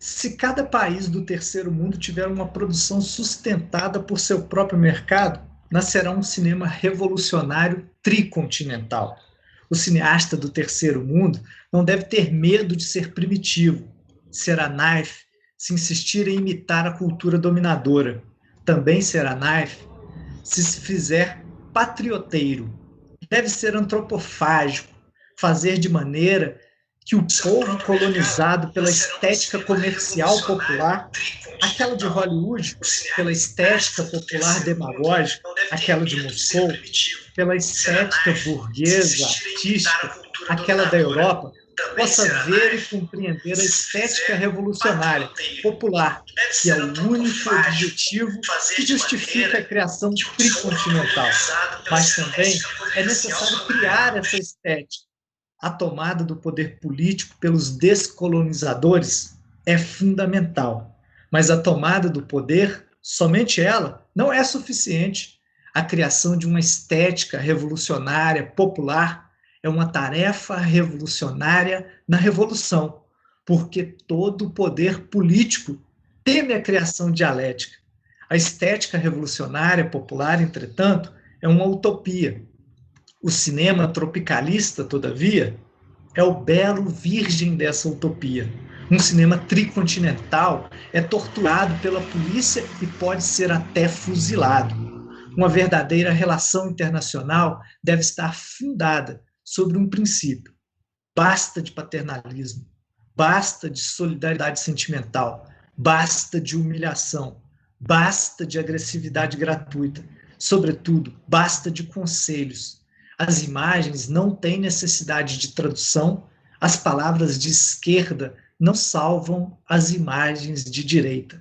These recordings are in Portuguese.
Se cada país do terceiro mundo tiver uma produção sustentada por seu próprio mercado, nascerá um cinema revolucionário tricontinental. O cineasta do terceiro mundo não deve ter medo de ser primitivo, será naif se insistir em imitar a cultura dominadora. Também será naif se fizer patrioteiro. Deve ser antropofágico, fazer de maneira que o povo colonizado pela estética comercial popular, aquela de Hollywood, pela estética popular demagógica, aquela de Moscou, pela estética burguesa, artística, aquela da Europa, possa ver e compreender a estética revolucionária, popular, que é o único objetivo que justifica a criação tricontinental. Mas também é necessário criar essa estética. A tomada do poder político pelos descolonizadores é fundamental, mas a tomada do poder, somente ela, não é suficiente. A criação de uma estética revolucionária, popular, é uma tarefa revolucionária na revolução, porque todo poder político teme a criação dialética. A estética revolucionária popular, entretanto, é uma utopia. O cinema tropicalista, todavia, é o belo virgem dessa utopia. Um cinema tricontinental é torturado pela polícia e pode ser até fuzilado. Uma verdadeira relação internacional deve estar fundada sobre um princípio. Basta de paternalismo, basta de solidariedade sentimental, basta de humilhação, basta de agressividade gratuita. Sobretudo, basta de conselhos. As imagens não têm necessidade de tradução, as palavras de esquerda não salvam as imagens de direita.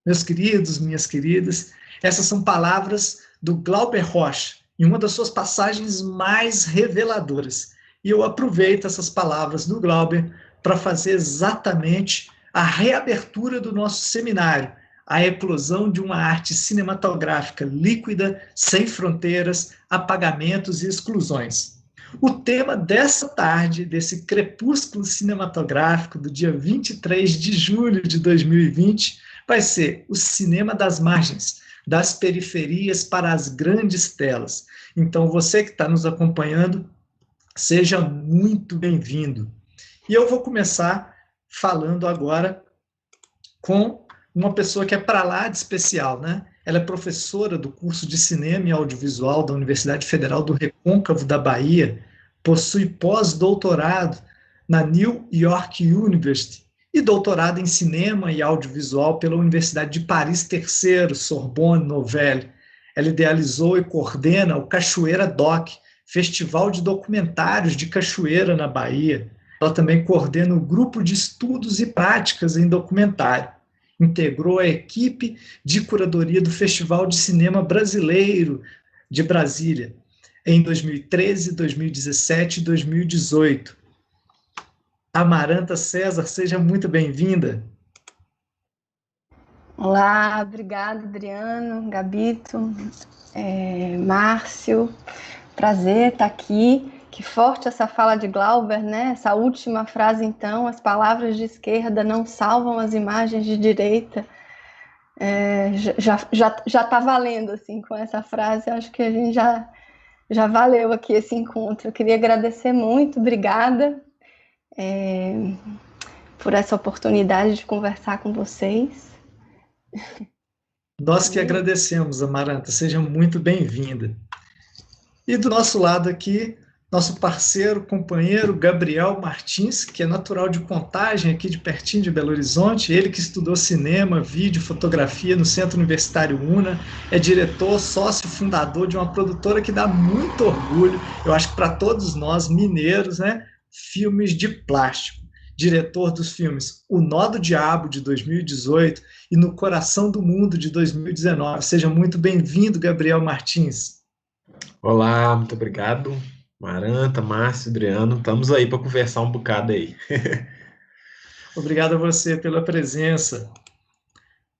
Meus queridos, minhas queridas, essas são palavras do Glauber Rocha, em uma das suas passagens mais reveladoras. E eu aproveito essas palavras do Glauber para fazer exatamente a reabertura do nosso seminário, a eclosão de uma arte cinematográfica líquida, sem fronteiras, apagamentos e exclusões. O tema dessa tarde, desse crepúsculo cinematográfico do dia 23 de julho de 2020, vai ser o cinema das margens, das periferias para as grandes telas. Então, você que está nos acompanhando, seja muito bem-vindo. E eu vou começar falando agora com uma pessoa que é para lá de especial, né? Ela é professora do curso de Cinema e Audiovisual da Universidade Federal do Recôncavo da Bahia, possui pós-doutorado na New York University e doutorado em Cinema e Audiovisual pela Universidade de Paris III, Sorbonne Nouvelle. Ela idealizou e coordena o Cachoeira Doc, Festival de Documentários de Cachoeira, na Bahia. Ela também coordena o Grupo de Estudos e Práticas em Documentário. Integrou a equipe de curadoria do Festival de Cinema Brasileiro de Brasília em 2013, 2017 e 2018. Amaranta César, seja muito bem-vinda. Olá, obrigada, Adriano, Gabito, Márcio, prazer estar aqui. Que forte essa fala de Glauber, né? Essa última frase, então, as palavras de esquerda não salvam as imagens de direita. Já tá valendo, assim, com essa frase. Acho que a gente já valeu aqui esse encontro. Eu queria agradecer muito, obrigada por essa oportunidade de conversar com vocês. Nós que agradecemos, Amaranta, seja muito bem-vinda. E do nosso lado aqui, nosso parceiro, companheiro, Gabriel Martins, que é natural de Contagem, aqui de pertinho de Belo Horizonte, ele que estudou cinema, vídeo, fotografia no Centro Universitário UNA, é diretor, sócio fundador de uma produtora que dá muito orgulho, eu acho que para todos nós, mineiros, né? Filmes de Plástico. Diretor dos filmes O Nó do Diabo, de 2018, e No Coração do Mundo, de 2019. Seja muito bem-vindo, Gabriel Martins. Olá, muito obrigado. Maranta, Márcio, Adriano, estamos aí para conversar um bocado aí. Obrigado a você pela presença.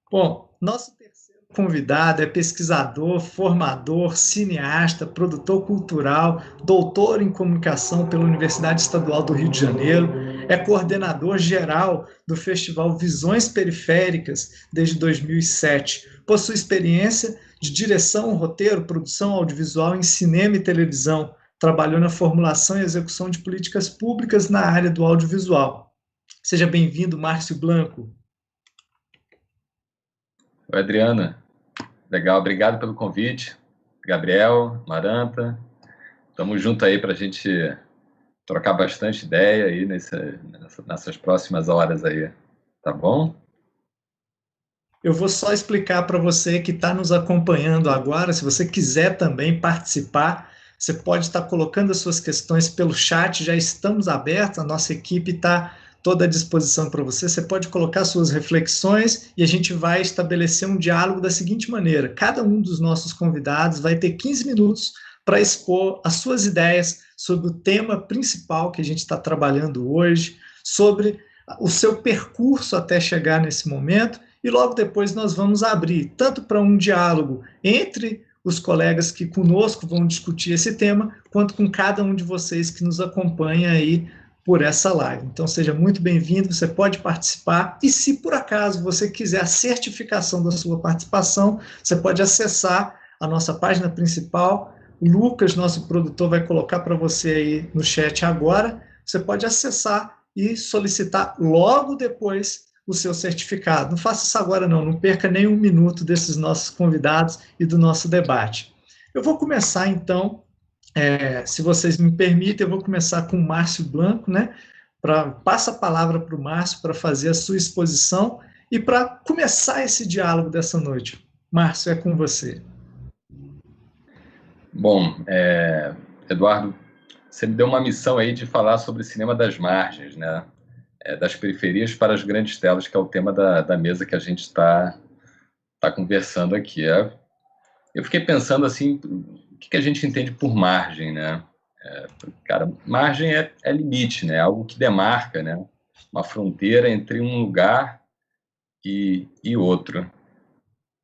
Bom, nosso terceiro convidado é pesquisador, formador, cineasta, produtor cultural, doutor em comunicação pela Universidade Estadual do Rio de Janeiro, É coordenador geral do Festival Visões Periféricas desde 2007. Possui experiência de direção, roteiro, produção audiovisual em cinema e televisão. Trabalhou na formulação e execução de políticas públicas na área do audiovisual. Seja bem-vindo, Márcio Blanco. Oi, Adriana. Legal, obrigado pelo convite. Gabriel, Maranta, estamos juntos aí para a gente trocar bastante ideia aí nessas próximas horas aí, tá bom? Eu vou só explicar para você que está nos acompanhando agora, se você quiser também participar, você pode estar colocando as suas questões pelo chat, já estamos abertos, a nossa equipe está toda à disposição para você. Você pode colocar suas reflexões e a gente vai estabelecer um diálogo da seguinte maneira: cada um dos nossos convidados vai ter 15 minutos para expor as suas ideias sobre o tema principal que a gente está trabalhando hoje, sobre o seu percurso até chegar nesse momento, e logo depois nós vamos abrir tanto para um diálogo entre os colegas que conosco vão discutir esse tema, quanto com cada um de vocês que nos acompanha aí por essa live. Então, seja muito bem-vindo, você pode participar, e se por acaso você quiser a certificação da sua participação, você pode acessar a nossa página principal. O Lucas, nosso produtor, vai colocar para você aí no chat agora. Você pode acessar e solicitar logo depois o seu certificado. Não faça isso agora não perca nem um minuto desses nossos convidados e do nosso debate. Eu vou começar então, se vocês me permitem, eu vou começar com o Márcio Blanco, né? Passa a palavra para o Márcio para fazer a sua exposição e para começar esse diálogo dessa noite. Márcio, é com você. Bom, Eduardo, você me deu uma missão aí de falar sobre cinema das margens, né? Das periferias para as grandes telas, que é o tema da mesa que a gente está conversando aqui. Eu fiquei pensando assim, o que a gente entende por margem, né? Cara, margem é limite, né? Algo que demarca, né? Uma fronteira entre um lugar e outro.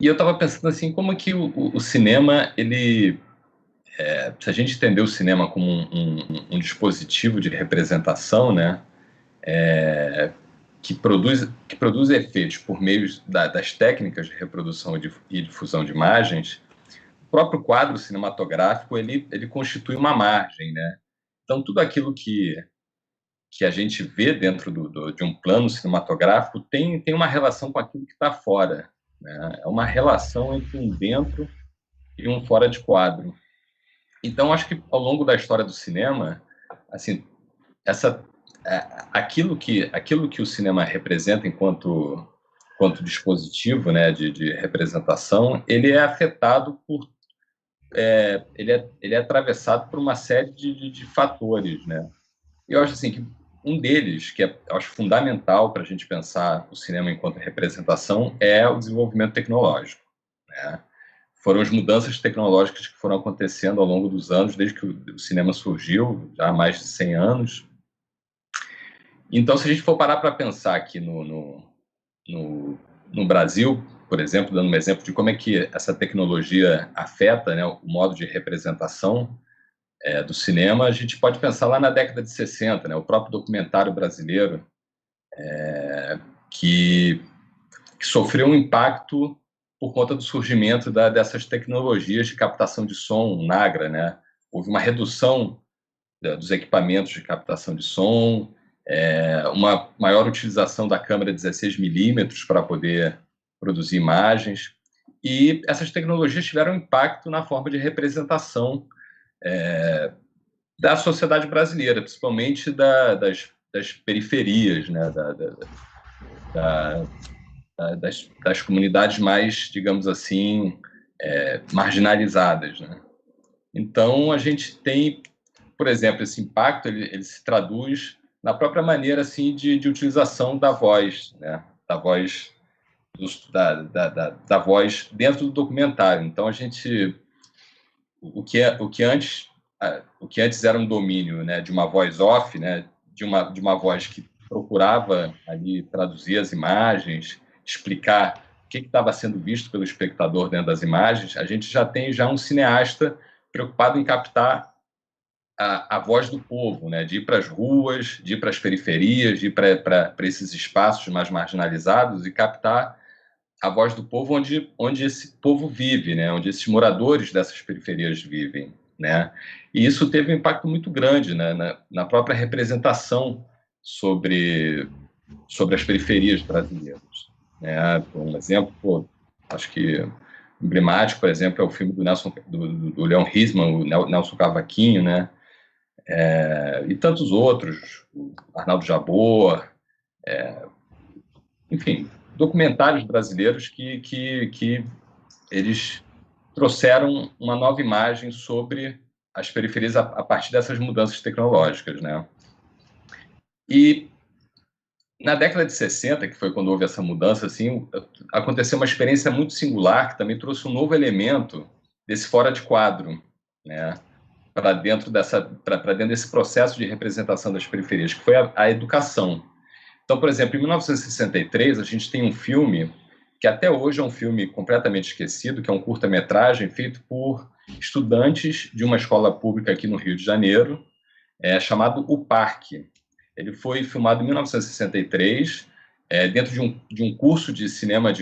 E eu estava pensando assim, como que o cinema, ele... se a gente entender o cinema como um dispositivo de representação, né? Que produz efeitos por meio das técnicas de reprodução e difusão de imagens, o próprio quadro cinematográfico ele constitui uma margem, né? Então, tudo aquilo que a gente vê dentro de um plano cinematográfico tem uma relação com aquilo que está fora, né? É uma relação entre um dentro e um fora de quadro. Então, acho que ao longo da história do cinema, assim, aquilo que o cinema representa enquanto dispositivo, né, de representação, ele é afetado por ele é atravessado por uma série de fatores, né? E eu acho assim que um deles, que eu acho fundamental para a gente pensar o cinema enquanto representação, é o desenvolvimento tecnológico, né? Foram as mudanças tecnológicas que foram acontecendo ao longo dos anos, desde que o cinema surgiu, já há mais de 100 anos. Então, se a gente for parar para pensar aqui no Brasil, por exemplo, dando um exemplo de como é que essa tecnologia afeta, né, o modo de representação do cinema, a gente pode pensar lá na década de 60, né, o próprio documentário brasileiro, que sofreu um impacto por conta do surgimento dessas tecnologias de captação de som, NAGRA, né? Houve uma redução dos equipamentos de captação de som, uma maior utilização da câmera 16mm para poder produzir imagens, e essas tecnologias tiveram impacto na forma de representação da sociedade brasileira, principalmente das periferias, né? Das comunidades mais, digamos assim, marginalizadas, né? Então, a gente tem, por exemplo, esse impacto, ele se traduz na própria maneira assim, de utilização da voz, né? Da voz dentro do documentário. Então, o que antes era um domínio, né, de uma voz off, né, de uma voz que procurava ali traduzir as imagens, explicar o que estava sendo visto pelo espectador dentro das imagens, a gente já tem um cineasta preocupado em captar a voz do povo, né? De ir para as ruas, de ir para as periferias, de ir para esses espaços mais marginalizados e captar a voz do povo onde esse povo vive, né? Onde esses moradores dessas periferias vivem, né? E isso teve um impacto muito grande, né? Na própria representação sobre as periferias brasileiras, né? Um exemplo, pô, acho que emblemático, por exemplo, é o filme do Leon Risman, o Nelson Cavaquinho, né? E tantos outros, o Arnaldo Jabor, enfim, documentários brasileiros que eles trouxeram uma nova imagem sobre as periferias a partir dessas mudanças tecnológicas, né? E na década de 60, que foi quando houve essa mudança, assim, aconteceu uma experiência muito singular que também trouxe um novo elemento desse fora de quadro, né? Para dentro desse processo de representação das periferias, que foi a educação. Então, por exemplo, em 1963, a gente tem um filme que até hoje é um filme completamente esquecido, que é um curta-metragem feito por estudantes de uma escola pública aqui no Rio de Janeiro, chamado O Parque. Ele foi filmado em 1963, dentro de um curso de cinema,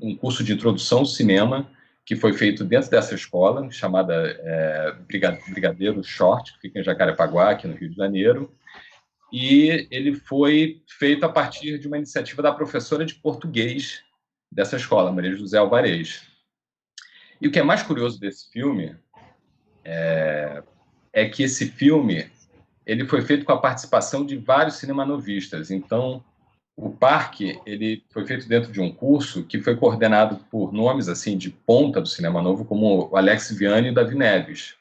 um curso de introdução ao cinema, que foi feito dentro dessa escola, chamada Brigadeiro Short, que fica em Jacarepaguá, aqui no Rio de Janeiro. E ele foi feito a partir de uma iniciativa da professora de português dessa escola, Maria José Alvarez. E o que é mais curioso desse filme é que esse filme ele foi feito com a participação de vários cinemanovistas. Então, o Parque ele foi feito dentro de um curso que foi coordenado por nomes assim de ponta do cinema novo, como o Alex Vianney e o Davi Neves.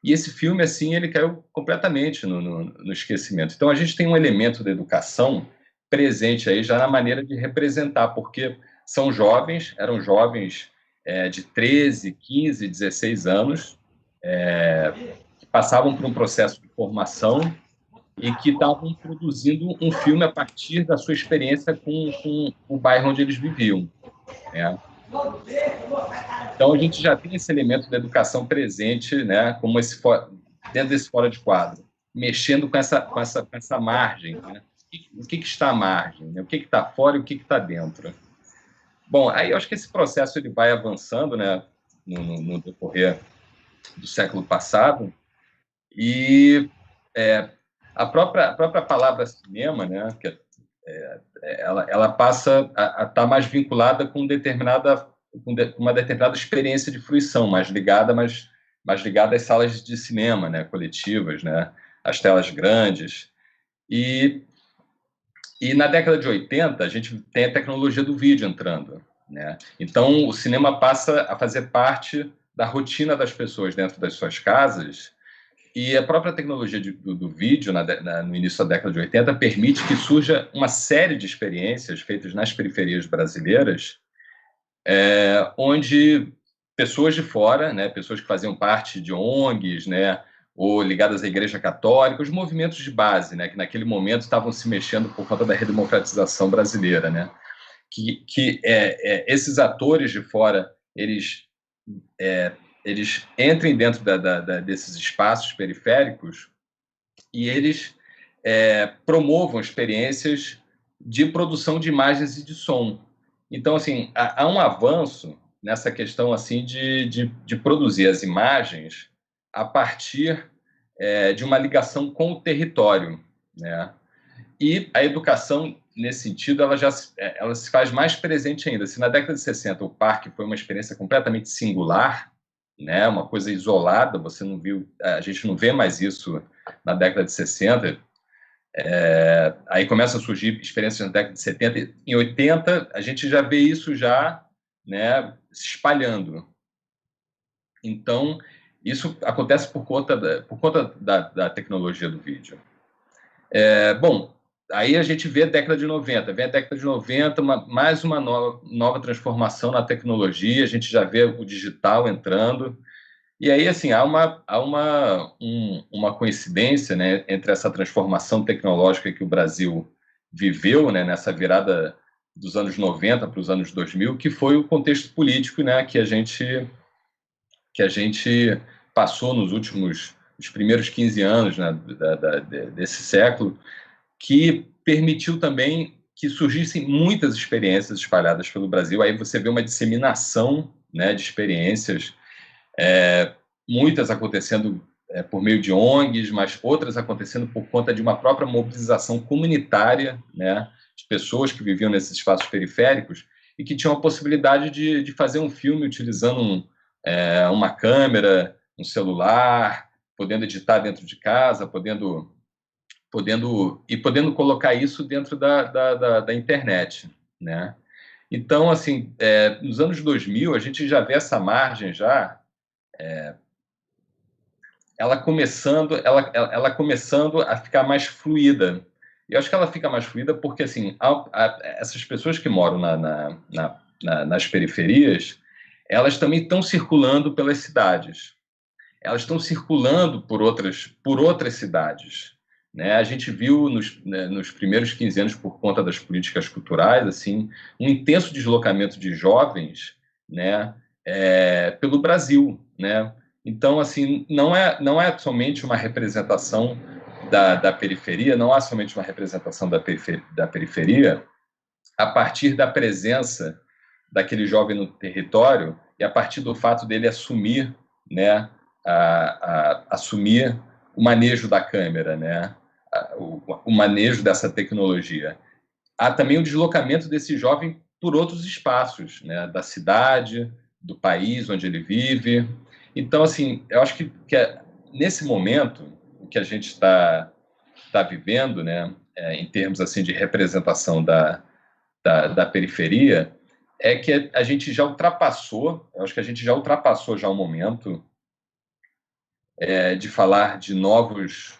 E esse filme, assim, ele caiu completamente no esquecimento. Então, a gente tem um elemento da educação presente aí já na maneira de representar, porque eram jovens de 13, 15, 16 anos, que passavam por um processo de formação e que estavam produzindo um filme a partir da sua experiência com o bairro onde eles viviam, né? Então, a gente já tem esse elemento da educação presente, né, como dentro desse fora de quadro, mexendo com essa margem. Né? O que está à margem? Né? O que está fora e o que está dentro? Bom, aí eu acho que esse processo ele vai avançando, né, no decorrer do século passado, e a própria palavra cinema, né, que ela passa a estar mais vinculada com uma determinada experiência de fruição, mais ligada às salas de cinema, né, coletivas, né, às telas grandes. E na década de 80, a gente tem a tecnologia do vídeo entrando, né? Então, o cinema passa a fazer parte da rotina das pessoas dentro das suas casas, e a própria tecnologia do vídeo, no início da década de 80, permite que surja uma série de experiências feitas nas periferias brasileiras, onde pessoas de fora, né, pessoas que faziam parte de ONGs, né, ou ligadas à Igreja Católica, os movimentos de base, né, que naquele momento estavam se mexendo por conta da redemocratização brasileira, né, esses atores de fora, eles entrem dentro desses espaços periféricos e eles promovam experiências de produção de imagens e de som. Então, assim, há um avanço nessa questão assim de produzir as imagens a partir de uma ligação com o território, né? E a educação, nesse sentido, ela se faz mais presente ainda. Se na década de 60 o Parque foi uma experiência completamente singular, né, uma coisa isolada, você não viu, a gente não vê mais isso na década de 60, aí começam a surgir experiências na década de 70, em 80 a gente já vê isso já, né, se espalhando. Então, isso acontece por conta da tecnologia do vídeo. Bom, aí a gente vê a década de 90, mais uma nova transformação na tecnologia, a gente já vê o digital entrando, e aí, assim, há uma coincidência, né, entre essa transformação tecnológica que o Brasil viveu, né, nessa virada dos anos 90 para os anos 2000, que foi o contexto político, né, que a gente passou nos últimos os primeiros 15 anos, né, desse século, que permitiu também que surgissem muitas experiências espalhadas pelo Brasil. Aí você vê uma disseminação, né, de experiências, muitas acontecendo por meio de ONGs, mas outras acontecendo por conta de uma própria mobilização comunitária, né, de pessoas que viviam nesses espaços periféricos e que tinham a possibilidade de fazer um filme utilizando uma câmera, um celular, podendo editar dentro de casa, podendo colocar isso dentro da internet, né? Então, assim, nos anos 2000, a gente já vê essa margem já, ela começando a ficar mais fluida. E eu acho que ela fica mais fluida porque, assim, essas pessoas que moram nas periferias, elas também estão circulando pelas cidades. Elas estão circulando por outras cidades, né? A gente viu nos primeiros 15 anos, por conta das políticas culturais, assim, um intenso deslocamento de jovens, né, pelo Brasil, né? Então, assim, não é somente uma representação da periferia, não há somente uma representação da periferia a partir da presença daquele jovem no território e a partir do fato dele assumir, né, assumir o manejo da câmera, né, o manejo dessa tecnologia. Há também o deslocamento desse jovem por outros espaços, né, da cidade, do país onde ele vive. Então, assim, eu acho que nesse momento que a gente está vivendo, né, em termos assim de representação da periferia, é que a gente já ultrapassou, eu acho que a gente já ultrapassou já o momento de falar de novas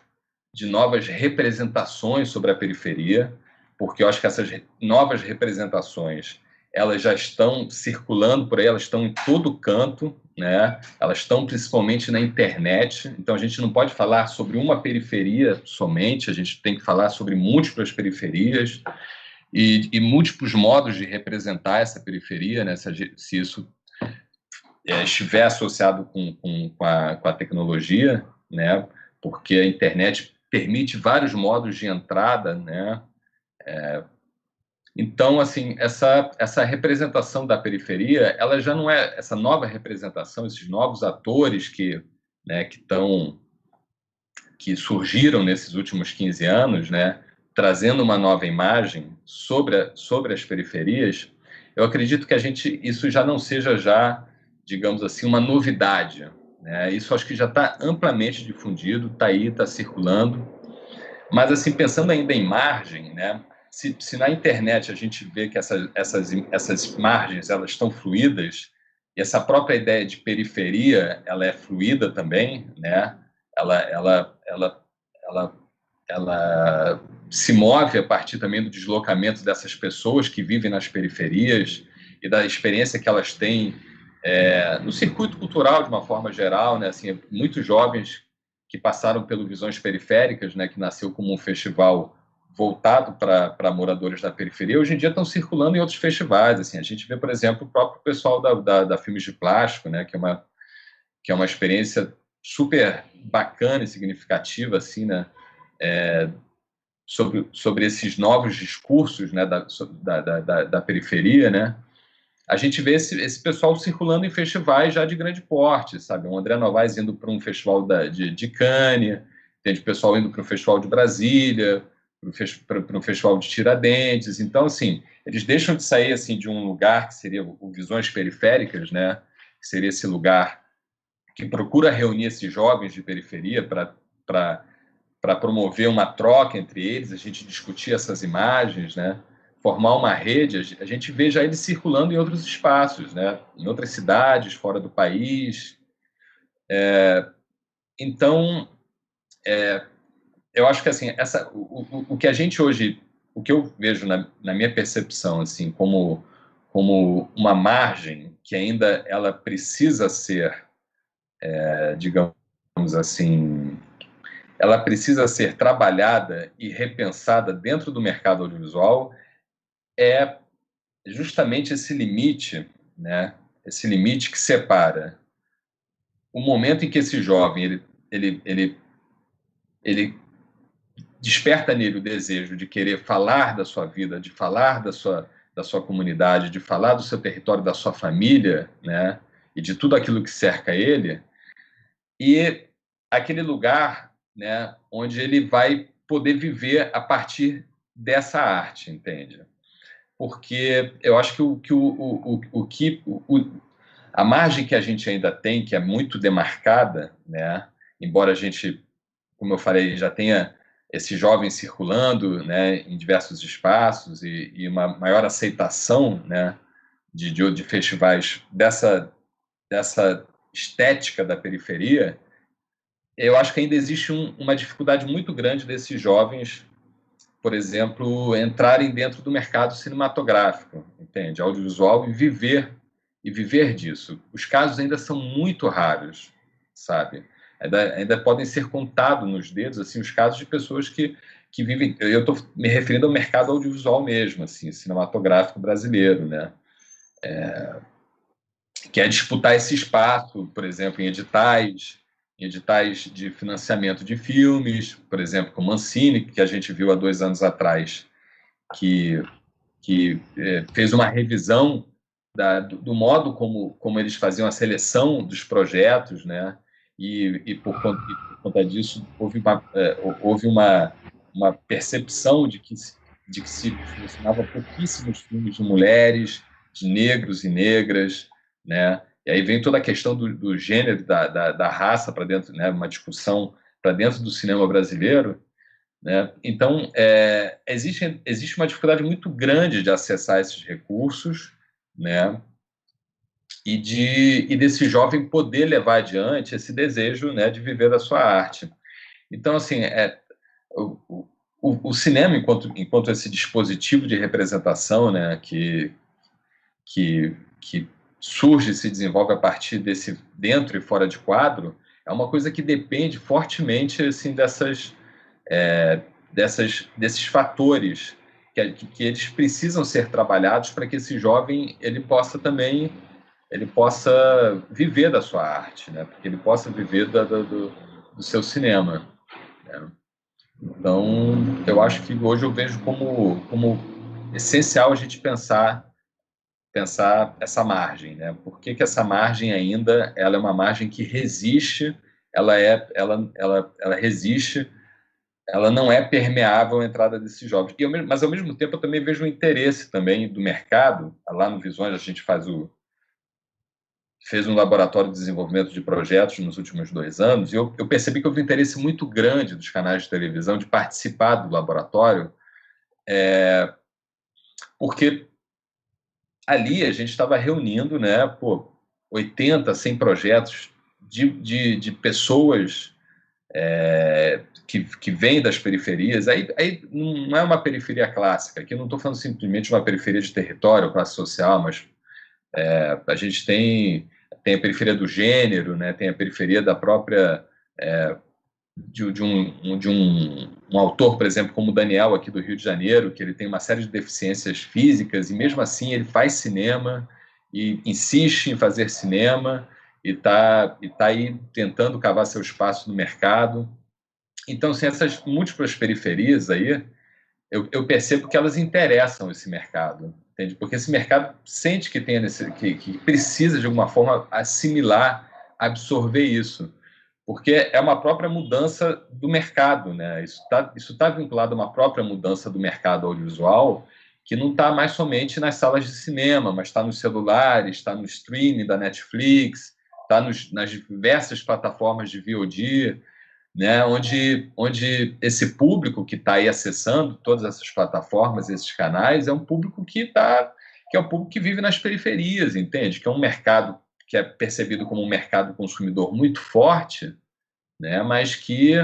representações sobre a periferia, porque eu acho que essas novas representações, elas já estão circulando por aí, elas estão em todo canto, né? Elas estão principalmente na internet, então a gente não pode falar sobre uma periferia somente, a gente tem que falar sobre múltiplas periferias e múltiplos modos de representar essa periferia, né? Se isso estiver associado com a tecnologia, né? Porque a internet permite vários modos de entrada, né? Então, assim, essa representação da periferia, ela já não é essa nova representação, esses novos atores que surgiram nesses últimos 15 anos, né? Trazendo uma nova imagem sobre as periferias. Eu acredito que isso já não seja digamos assim, uma novidade, né? Isso acho que já está amplamente difundido, está aí, está circulando. Mas, assim, pensando ainda em margem, né? Se na internet a gente vê que essas margens elas estão fluídas, e essa própria ideia de periferia ela é fluida também, né? Ela se move a partir também do deslocamento dessas pessoas que vivem nas periferias e da experiência que elas têm no circuito cultural de uma forma geral, né? Assim, muitos jovens que passaram pelo Visões Periféricas, né? Que nasceu como um festival voltado para moradores da periferia, hoje em dia estão circulando em outros festivais. Assim, a gente vê, por exemplo, o próprio pessoal da Filmes de Plástico, né? Que é uma experiência super bacana e significativa, assim, né? Sobre esses novos discursos, né? da periferia, né? A gente vê esse pessoal circulando em festivais já de grande porte, sabe? O André Novaes indo para um festival de Cannes, tem o pessoal indo para o Festival de Brasília, para um festival de Tiradentes. Então, assim, eles deixam de sair assim, de um lugar que seria o Visões Periféricas, né? Que seria esse lugar que procura reunir esses jovens de periferia para promover uma troca entre eles, a gente discutir essas imagens, né? Formar uma rede, a gente vê já eles circulando em outros espaços, né? Em outras cidades, fora do país. Então, eu acho que assim, o que a gente hoje, o que eu vejo na minha percepção, assim, como uma margem que ainda ela precisa ser, digamos assim, ela precisa ser trabalhada e repensada dentro do mercado audiovisual, é justamente esse limite, né? Esse limite que separa o momento em que esse jovem ele desperta nele o desejo de querer falar da sua vida, de falar da sua comunidade, de falar do seu território, da sua família, né? E de tudo aquilo que cerca ele, e aquele lugar, né, onde ele vai poder viver a partir dessa arte, entende? Porque eu acho que a margem que a gente ainda tem, que é muito demarcada, né, embora a gente, como eu falei, já tenha esses jovens circulando, né, em diversos espaços e uma maior aceitação, né, de festivais dessa estética da periferia, eu acho que ainda existe uma dificuldade muito grande desses jovens, por exemplo, entrarem dentro do mercado cinematográfico, entende? Audiovisual, e viver disso. Os casos ainda são muito raros, sabe? Ainda podem ser contados nos dedos, assim, os casos de pessoas que vivem... Eu estou me referindo ao mercado audiovisual mesmo, assim, cinematográfico brasileiro, né? Que é disputar esse espaço, por exemplo, em editais de financiamento de filmes, por exemplo, como Ancine, que a gente viu há 2 anos atrás, que fez uma revisão do modo como eles faziam a seleção dos projetos, né? E por conta disso houve uma percepção de que se selecionava pouquíssimos filmes de mulheres, de negros e negras, né? E aí vem toda a questão do gênero, da raça para dentro, né? Uma discussão para dentro do cinema brasileiro, né? Então, existe uma dificuldade muito grande de acessar esses recursos, né? E desse jovem poder levar adiante esse desejo, né, de viver da sua arte. Então, assim, o cinema, enquanto esse dispositivo de representação, né, que surge e se desenvolve a partir desse dentro e fora de quadro, é uma coisa que depende fortemente, assim, desses fatores que eles precisam ser trabalhados para que esse jovem ele possa viver da sua arte, né? Porque ele possa viver do seu cinema, né? Então, eu acho que hoje eu vejo como essencial a gente pensar essa margem, né? Por que essa margem ainda ela é uma margem que resiste, ela resiste, ela não é permeável à entrada desses jovens. Mas, ao mesmo tempo, eu também vejo o interesse também do mercado. Lá no Visões, a gente fez um laboratório de desenvolvimento de projetos nos últimos 2 anos, e eu percebi que houve um interesse muito grande dos canais de televisão de participar do laboratório, porque ali a gente estava reunindo, né, 80, 100 projetos de pessoas que vêm das periferias. Aí não é uma periferia clássica, aqui eu não estou falando simplesmente de uma periferia de território, classe social, mas a gente tem a periferia do gênero, né, tem a periferia da própria... de um autor, por exemplo, como o Daniel, aqui do Rio de Janeiro, que ele tem uma série de deficiências físicas, e mesmo assim ele faz cinema, e insiste em fazer cinema, e tá aí tentando cavar seu espaço no mercado. Então, assim, essas múltiplas periferias aí, eu percebo que elas interessam esse mercado, entende? Porque esse mercado sente que que precisa, de alguma forma, assimilar, absorver isso. Porque é uma própria mudança do mercado, né? Isso tá vinculado a uma própria mudança do mercado audiovisual, que não está mais somente nas salas de cinema, mas está nos celulares, está no streaming da Netflix, está nas diversas plataformas de VOD, né? Onde esse público que está aí acessando todas essas plataformas, esses canais, é um público que é um público que vive nas periferias, entende? Que é um mercado que é percebido como um mercado consumidor muito forte, né? Mas que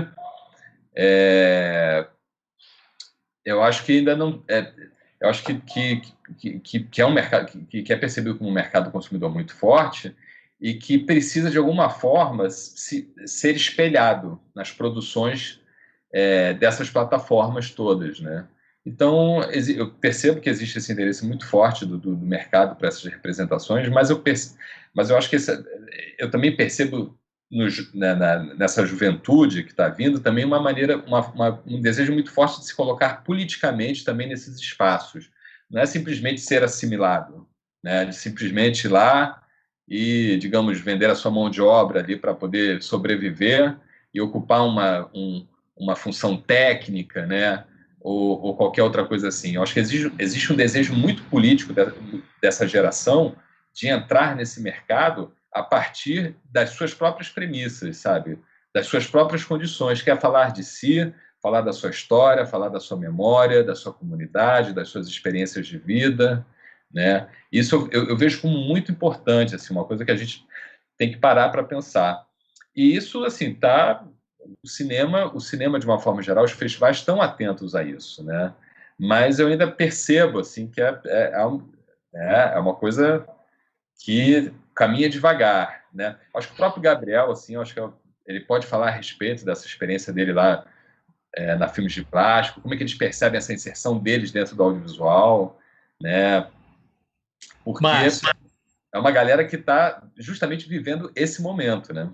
eu acho que ainda não... eu acho que é um mercado que é percebido como um mercado consumidor muito forte e que precisa, de alguma forma, ser espelhado nas produções dessas plataformas todas, né? Então, eu percebo que existe esse interesse muito forte do mercado para essas representações, mas eu acho que eu também percebo nessa juventude que está vindo, também uma maneira, um desejo muito forte de se colocar politicamente também nesses espaços. Não é simplesmente ser assimilado, né? De simplesmente ir lá e, digamos, vender a sua mão de obra ali para poder sobreviver e ocupar uma função técnica, né? Ou qualquer outra coisa assim. Eu acho que existe um desejo muito político dessa geração de entrar nesse mercado a partir das suas próprias premissas, sabe? Das suas próprias condições, quer falar de si, falar da sua história, falar da sua memória, da sua comunidade, das suas experiências de vida, né? Isso eu vejo como muito importante, assim, uma coisa que a gente tem que parar para pensar. E isso, assim, o cinema de uma forma geral, os festivais estão atentos a isso, né? Mas eu ainda percebo, assim, que é uma coisa que caminha devagar, né? Acho que o próprio Gabriel, assim, acho que ele pode falar a respeito dessa experiência dele lá na Filmes de Plástico, como é que eles percebem essa inserção deles dentro do audiovisual, né? Porque é uma galera que está justamente vivendo esse momento, né?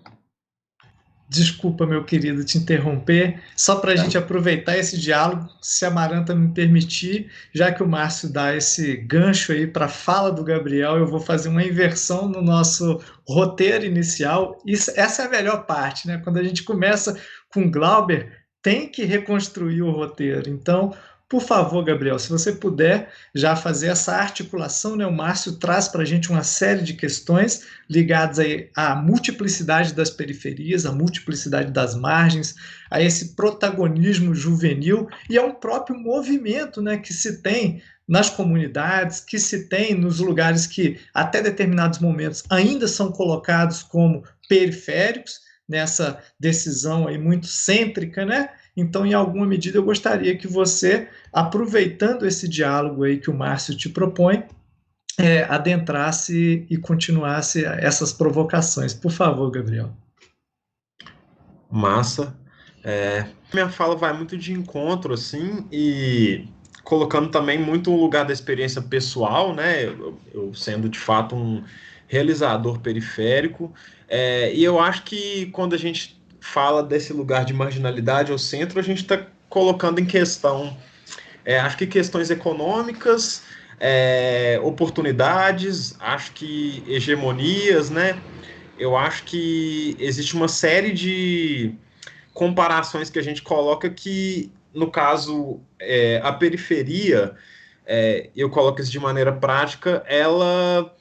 Desculpa, meu querido, te interromper, só para a gente aproveitar esse diálogo, se a Maranta me permitir, já que o Márcio dá esse gancho aí para a fala do Gabriel, eu vou fazer uma inversão no nosso roteiro inicial. Essa é a melhor parte, né? Quando a gente começa com Glauber, tem que reconstruir o roteiro. Então, por favor, Gabriel, se você puder já fazer essa articulação, né? O Márcio traz para a gente uma série de questões ligadas aí à multiplicidade das periferias, à multiplicidade das margens, a esse protagonismo juvenil e a um próprio movimento, né, que se tem nas comunidades, que se tem nos lugares que, até determinados momentos, ainda são colocados como periféricos, nessa decisão aí muito cêntrica, né? Então, em alguma medida, eu gostaria que você, aproveitando esse diálogo aí que o Márcio te propõe, adentrasse e continuasse essas provocações. Por favor, Gabriel. Massa. Minha fala vai muito de encontro, assim, e colocando também muito o lugar da experiência pessoal, né? Eu sendo, de fato, um realizador periférico, e eu acho que quando a gente fala desse lugar de marginalidade ao centro, a gente está colocando em questão, acho que questões econômicas, oportunidades, acho que hegemonias, né? Eu acho que existe uma série de comparações que a gente coloca que, no caso, a periferia, eu coloco isso de maneira prática, ela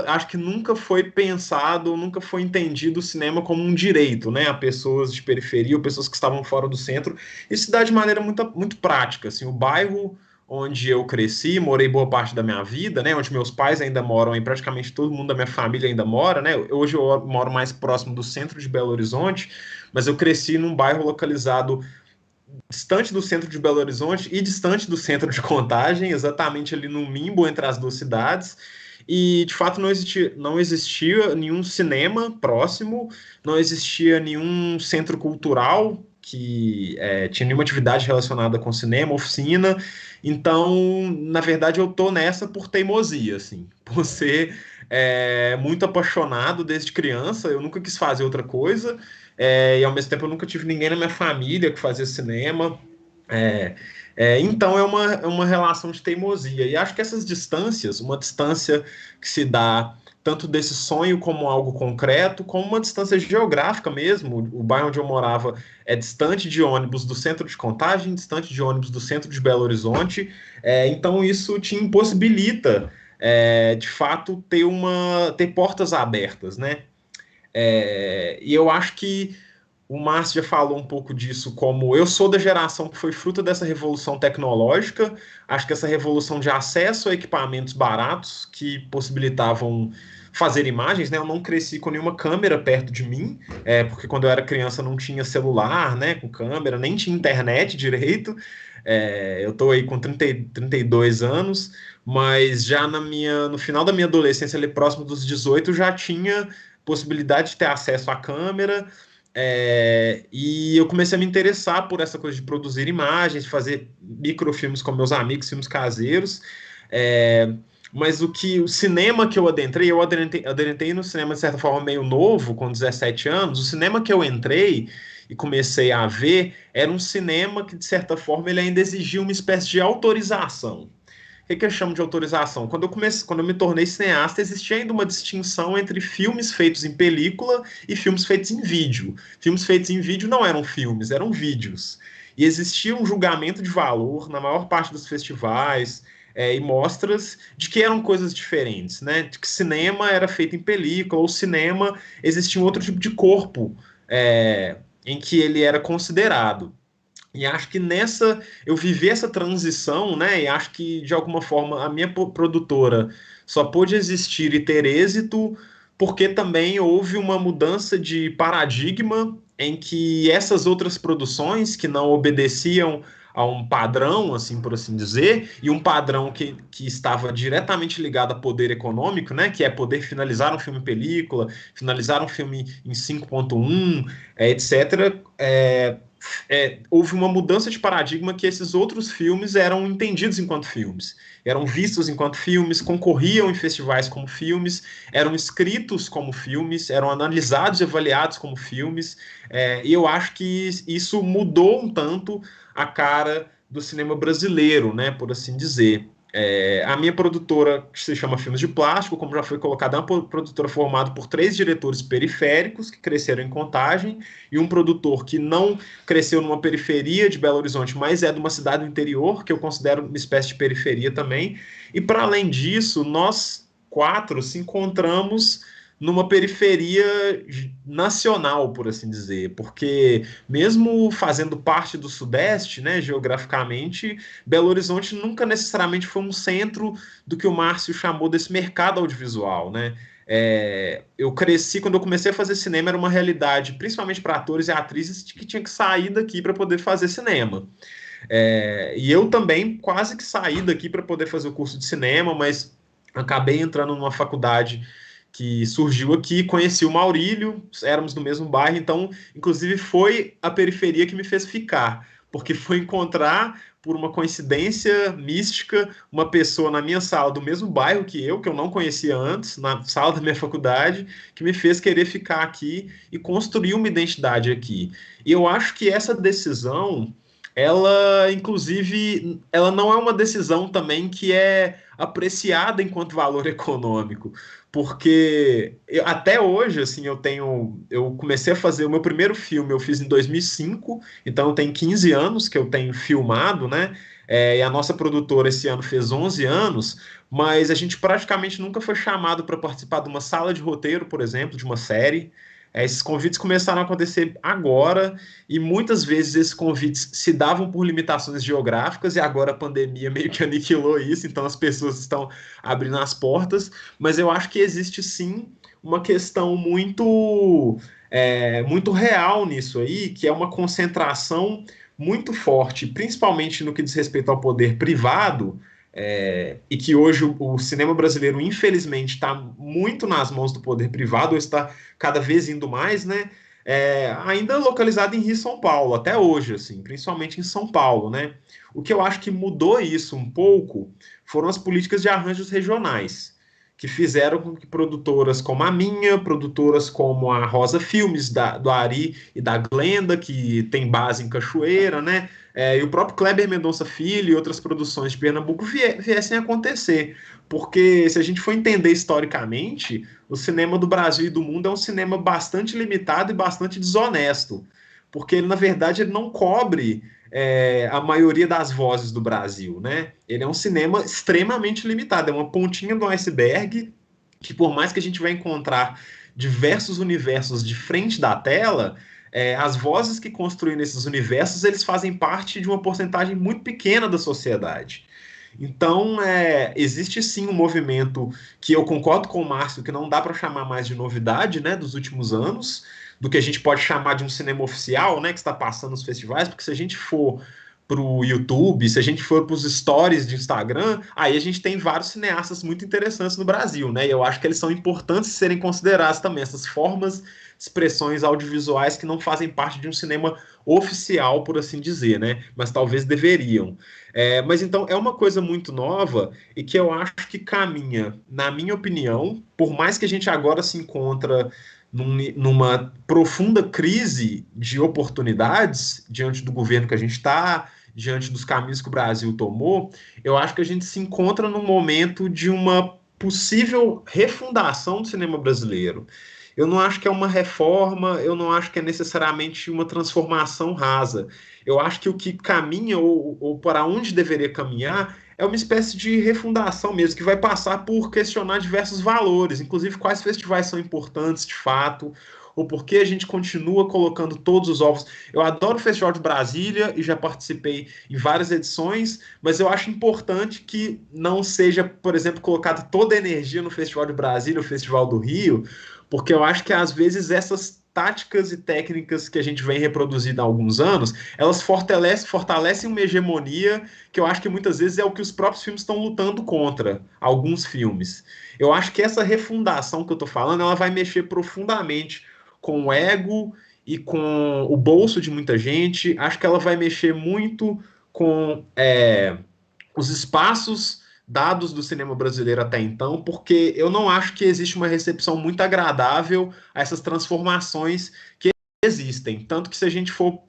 acho que nunca foi pensado, nunca foi entendido o cinema como um direito, né, a pessoas de periferia ou pessoas que estavam fora do centro. Isso se dá de maneira muito, muito prática, assim, o bairro onde eu cresci, morei boa parte da minha vida, né, onde meus pais ainda moram e praticamente todo mundo da minha família ainda mora, né, hoje eu moro mais próximo do centro de Belo Horizonte, mas eu cresci num bairro localizado distante do centro de Belo Horizonte e distante do centro de Contagem, exatamente ali no limbo entre as duas cidades. E, de fato, não existia nenhum cinema próximo, não existia nenhum centro cultural que tinha nenhuma atividade relacionada com cinema, oficina. Então, na verdade, eu tô nessa por teimosia, assim, por ser muito apaixonado desde criança. Eu nunca quis fazer outra coisa, e ao mesmo tempo eu nunca tive ninguém na minha família que fazia cinema. Então é uma relação de teimosia. E acho que essas distâncias, uma distância que se dá tanto desse sonho como algo concreto, como uma distância geográfica mesmo. O bairro onde eu morava é distante de ônibus do centro de Contagem, distante de ônibus do centro de Belo Horizonte. Então isso te impossibilita, de fato, ter portas abertas, né? E eu acho que o Márcio já falou um pouco disso, como eu sou da geração que foi fruto dessa revolução tecnológica, acho que essa revolução de acesso a equipamentos baratos que possibilitavam fazer imagens, né? Eu não cresci com nenhuma câmera perto de mim, porque quando eu era criança não tinha celular, né, com câmera, nem tinha internet direito. Eu estou aí com 32 anos, mas já no final da minha adolescência, ali próximo dos 18, já tinha possibilidade de ter acesso à câmera. E eu comecei a me interessar por essa coisa de produzir imagens, de fazer microfilmes com meus amigos, filmes caseiros. Mas o cinema que eu adentrei no cinema de certa forma meio novo, com 17 anos. O cinema que eu entrei e comecei a ver era um cinema que, de certa forma, ele ainda exigia uma espécie de autorização. O que eu chamo de autorização? Quando eu me tornei cineasta, existia ainda uma distinção entre filmes feitos em película e filmes feitos em vídeo. Filmes feitos em vídeo não eram filmes, eram vídeos. E existia um julgamento de valor na maior parte dos festivais, e mostras de que eram coisas diferentes, né? De que cinema era feito em película, ou cinema existia um outro tipo de corpo em que ele era considerado. E acho que eu vivi essa transição, né? E acho que, de alguma forma, a minha produtora só pôde existir e ter êxito porque também houve uma mudança de paradigma em que essas outras produções que não obedeciam a um padrão, assim por assim dizer, e um padrão que estava diretamente ligado a poder econômico, né? Que é poder finalizar um filme em película, finalizar um filme em 5.1, etc. Houve uma mudança de paradigma que esses outros filmes eram entendidos enquanto filmes, eram vistos enquanto filmes, concorriam em festivais como filmes, eram escritos como filmes, eram analisados e avaliados como filmes, e eu acho que isso mudou um tanto a cara do cinema brasileiro, né, por assim dizer. A minha produtora, que se chama Filmes de Plástico, como já foi colocada, é uma produtora formada por 3 diretores periféricos que cresceram em Contagem e um produtor que não cresceu numa periferia de Belo Horizonte, mas é de uma cidade do interior, que eu considero uma espécie de periferia também. E para além disso, nós 4 se encontramos numa periferia nacional, por assim dizer, porque mesmo fazendo parte do Sudeste, né, geograficamente, Belo Horizonte nunca necessariamente foi um centro do que o Márcio chamou desse mercado audiovisual, né? Eu cresci, quando eu comecei a fazer cinema, era uma realidade, principalmente para atores e atrizes, que tinha que sair daqui para poder fazer cinema. E eu também quase que saí daqui para poder fazer o curso de cinema, mas acabei entrando numa faculdade que surgiu aqui, conheci o Maurílio, éramos no mesmo bairro, então, inclusive, foi a periferia que me fez ficar, porque foi encontrar, por uma coincidência mística, uma pessoa na minha sala do mesmo bairro que eu não conhecia antes, na sala da minha faculdade, que me fez querer ficar aqui e construir uma identidade aqui. E eu acho que essa decisão, ela, inclusive, ela não é uma decisão também que é apreciada enquanto valor econômico, porque até hoje, assim, eu comecei a fazer o meu primeiro filme, eu fiz em 2005, então tem 15 anos que eu tenho filmado, né? E a nossa produtora esse ano fez 11 anos, mas a gente praticamente nunca foi chamado para participar de uma sala de roteiro, por exemplo, de uma série. Esses convites começaram a acontecer agora, e muitas vezes esses convites se davam por limitações geográficas, e agora a pandemia meio que aniquilou isso, então as pessoas estão abrindo as portas, mas eu acho que existe sim uma questão muito real nisso aí, que é uma concentração muito forte, principalmente no que diz respeito ao poder privado, e que hoje o cinema brasileiro, infelizmente, está muito nas mãos do poder privado, ou está cada vez indo mais, né? Ainda localizado em Rio e São Paulo, até hoje, assim, principalmente em São Paulo, né? O que eu acho que mudou isso um pouco foram as políticas de arranjos regionais, que fizeram com que produtoras como a minha, produtoras como a Rosa Filmes, do Ari e da Glenda, que tem base em Cachoeira, né? E o próprio Kleber Mendonça Filho e outras produções de Pernambuco viessem a acontecer. Porque, se a gente for entender historicamente, o cinema do Brasil e do mundo é um cinema bastante limitado e bastante desonesto. Porque ele, na verdade, ele não cobre a maioria das vozes do Brasil, né? Ele é um cinema extremamente limitado, é uma pontinha do iceberg que, por mais que a gente vai encontrar diversos universos de frente da tela, as vozes que construem esses universos, eles fazem parte de uma porcentagem muito pequena da sociedade. Então, existe sim um movimento que eu concordo com o Márcio, que não dá para chamar mais de novidade, né, dos últimos anos, do que a gente pode chamar de um cinema oficial, né, que está passando nos festivais, porque se a gente for para o YouTube, se a gente for para os stories de Instagram, aí a gente tem vários cineastas muito interessantes no Brasil, né? E eu acho que eles são importantes serem considerados também, essas formas, expressões audiovisuais que não fazem parte de um cinema oficial, por assim dizer, né? Mas talvez deveriam. Mas então é uma coisa muito nova e que eu acho que caminha, na minha opinião, por mais que a gente agora se encontra numa profunda crise de oportunidades diante do governo que a gente está, diante dos caminhos que o Brasil tomou, eu acho que a gente se encontra num momento de uma possível refundação do cinema brasileiro. Eu não acho que é uma reforma, eu não acho que é necessariamente uma transformação rasa. Eu acho que o que caminha, ou para onde deveria caminhar, é uma espécie de refundação mesmo, que vai passar por questionar diversos valores, inclusive quais festivais são importantes de fato, ou por que a gente continua colocando todos os ovos. Eu adoro o Festival de Brasília e já participei em várias edições, mas eu acho importante que não seja, por exemplo, colocada toda a energia no Festival de Brasília, o Festival do Rio, porque eu acho que às vezes essas táticas e técnicas que a gente vem reproduzindo há alguns anos, elas fortalecem uma hegemonia que eu acho que muitas vezes é o que os próprios filmes estão lutando contra, alguns filmes. Eu acho que essa refundação que eu estou falando, ela vai mexer profundamente com o ego e com o bolso de muita gente. Acho que ela vai mexer muito com os espaços dados do cinema brasileiro até então, porque eu não acho que existe uma recepção muito agradável a essas transformações que existem. Tanto que se a gente for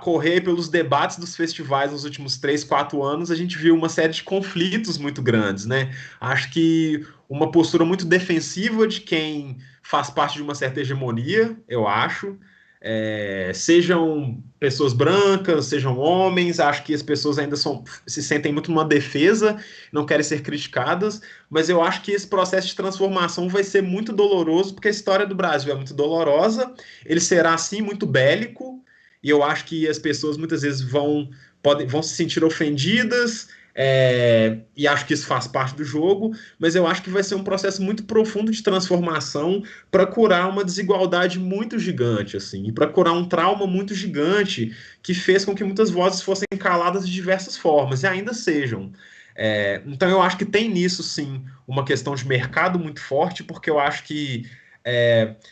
correr pelos debates dos festivais nos últimos 3, 4 anos, a gente viu uma série de conflitos muito grandes, né? Acho que uma postura muito defensiva de quem faz parte de uma certa hegemonia, eu acho. Sejam pessoas brancas, sejam homens, acho que as pessoas ainda se sentem muito numa defesa, não querem ser criticadas, mas eu acho que esse processo de transformação vai ser muito doloroso, porque a história do Brasil é muito dolorosa, ele será, assim, muito bélico, e eu acho que as pessoas muitas vezes vão se sentir ofendidas, e acho que isso faz parte do jogo, mas eu acho que vai ser um processo muito profundo de transformação para curar uma desigualdade muito gigante, assim, e para curar um trauma muito gigante que fez com que muitas vozes fossem caladas de diversas formas, e ainda sejam. Então eu acho que tem nisso, sim, uma questão de mercado muito forte, porque eu acho que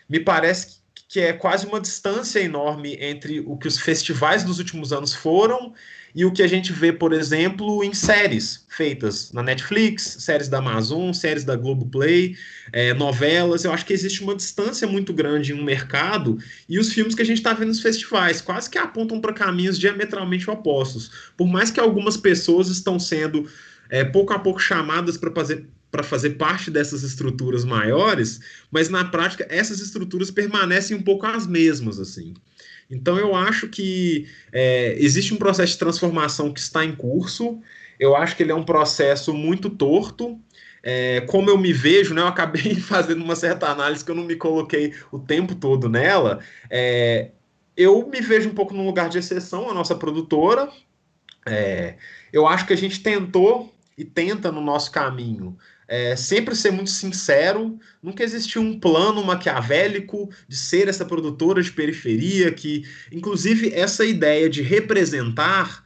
me parece que é quase uma distância enorme entre o que os festivais dos últimos anos foram e o que a gente vê, por exemplo, em séries feitas na Netflix, séries da Amazon, séries da Globoplay, novelas. Eu acho que existe uma distância muito grande em um mercado e os filmes que a gente está vendo nos festivais quase que apontam para caminhos diametralmente opostos. Por mais que algumas pessoas estão sendo pouco a pouco chamadas para fazer parte dessas estruturas maiores, mas na prática essas estruturas permanecem um pouco as mesmas, assim. Então eu acho que existe um processo de transformação que está em curso, eu acho que ele é um processo muito torto, como eu me vejo, né, eu acabei fazendo uma certa análise que eu não me coloquei o tempo todo nela, eu me vejo um pouco num lugar de exceção, a nossa produtora, eu acho que a gente tentou e tenta no nosso caminho sempre ser muito sincero, nunca existiu um plano maquiavélico de ser essa produtora de periferia, que, inclusive, essa ideia de representar,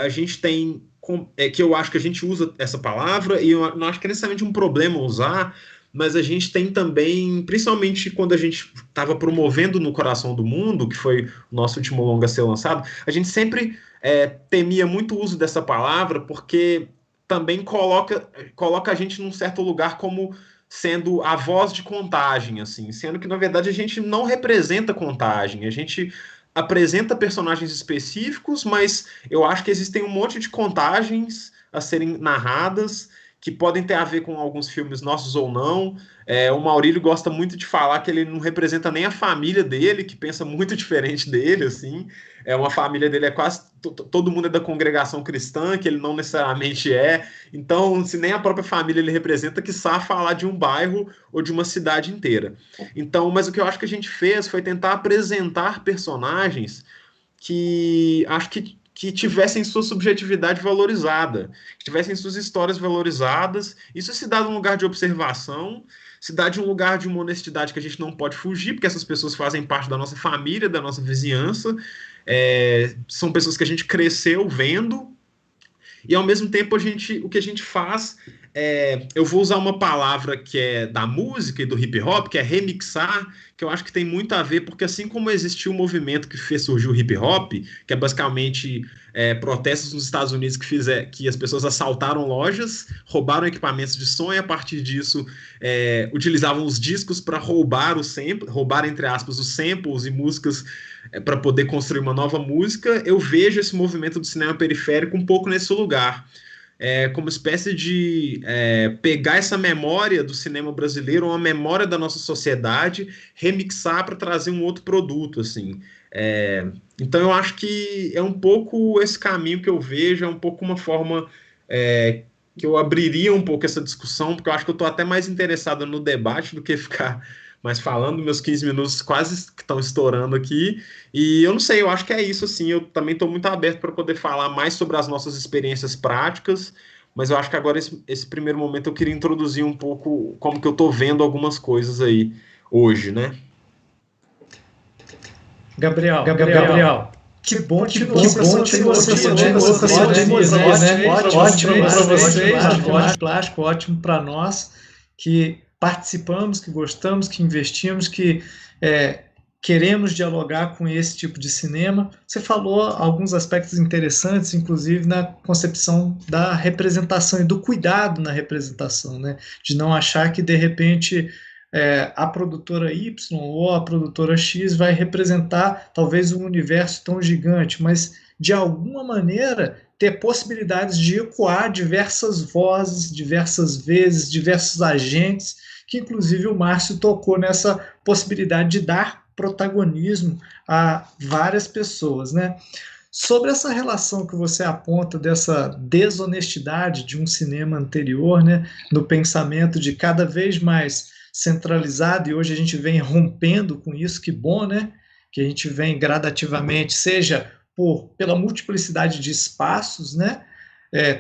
a gente tem, que eu acho que a gente usa essa palavra, e eu não acho que é necessariamente um problema usar, mas a gente tem também, principalmente quando a gente estava promovendo No Coração do Mundo, que foi o nosso último longa a ser lançado, a gente sempre temia muito o uso dessa palavra, porque também coloca a gente num certo lugar como sendo a voz de Contagem, assim, sendo que, na verdade, a gente não representa Contagem, a gente apresenta personagens específicos, mas eu acho que existem um monte de contagens a serem narradas, que podem ter a ver com alguns filmes nossos ou não. O Maurílio gosta muito de falar que ele não representa nem a família dele, que pensa muito diferente dele, assim. Uma família dele quase todo mundo é da congregação cristã, que ele não necessariamente é. Então, se nem a própria família ele representa, que sabe falar de um bairro ou de uma cidade inteira. Então, mas o que eu acho que a gente fez foi tentar apresentar personagens que acho que tivessem sua subjetividade valorizada, que tivessem suas histórias valorizadas. Isso se dá num lugar de observação, Cidade é um lugar de uma honestidade que a gente não pode fugir, porque essas pessoas fazem parte da nossa família, da nossa vizinhança, são pessoas que a gente cresceu vendo, e ao mesmo tempo o que a gente faz eu vou usar uma palavra que é da música e do hip hop, que é remixar, que eu acho que tem muito a ver, porque assim como existiu um movimento que fez surgir o hip hop, que é basicamente protestos nos Estados Unidos que as pessoas assaltaram lojas, roubaram equipamentos de som e a partir disso utilizavam os discos para roubar entre aspas, os samples e músicas para poder construir uma nova música. Eu vejo esse movimento do cinema periférico um pouco nesse lugar. Como espécie de pegar essa memória do cinema brasileiro, uma memória da nossa sociedade, remixar para trazer um outro produto, assim. Então eu acho que é um pouco esse caminho que eu vejo, é um pouco uma forma que eu abriria um pouco essa discussão, porque eu acho que eu estou até mais interessado no debate do que ficar mais falando. Meus 15 minutos quase que estão estourando aqui, e eu não sei, eu acho que é isso, assim, eu também estou muito aberto para poder falar mais sobre as nossas experiências práticas, mas eu acho que agora, esse primeiro momento, eu queria introduzir um pouco como que eu estou vendo algumas coisas aí hoje, né? Gabriel, que bom ter você ótimo para vocês, ótimo para nós, que participamos, que gostamos, que investimos, que queremos dialogar com esse tipo de cinema. Você falou alguns aspectos interessantes, inclusive na concepção da representação e do cuidado na representação, né? De não achar que, de repente, a produtora Y ou a produtora X vai representar talvez um universo tão gigante, mas, de alguma maneira, ter possibilidades de ecoar diversas vozes, diversas vezes, diversos agentes, que inclusive o Márcio tocou nessa possibilidade de dar protagonismo a várias pessoas, né? Sobre essa relação que você aponta dessa desonestidade de um cinema anterior, né, no pensamento de cada vez mais centralizado, e hoje a gente vem rompendo com isso, que bom, né? Que a gente vem gradativamente, seja pela multiplicidade de espaços, né?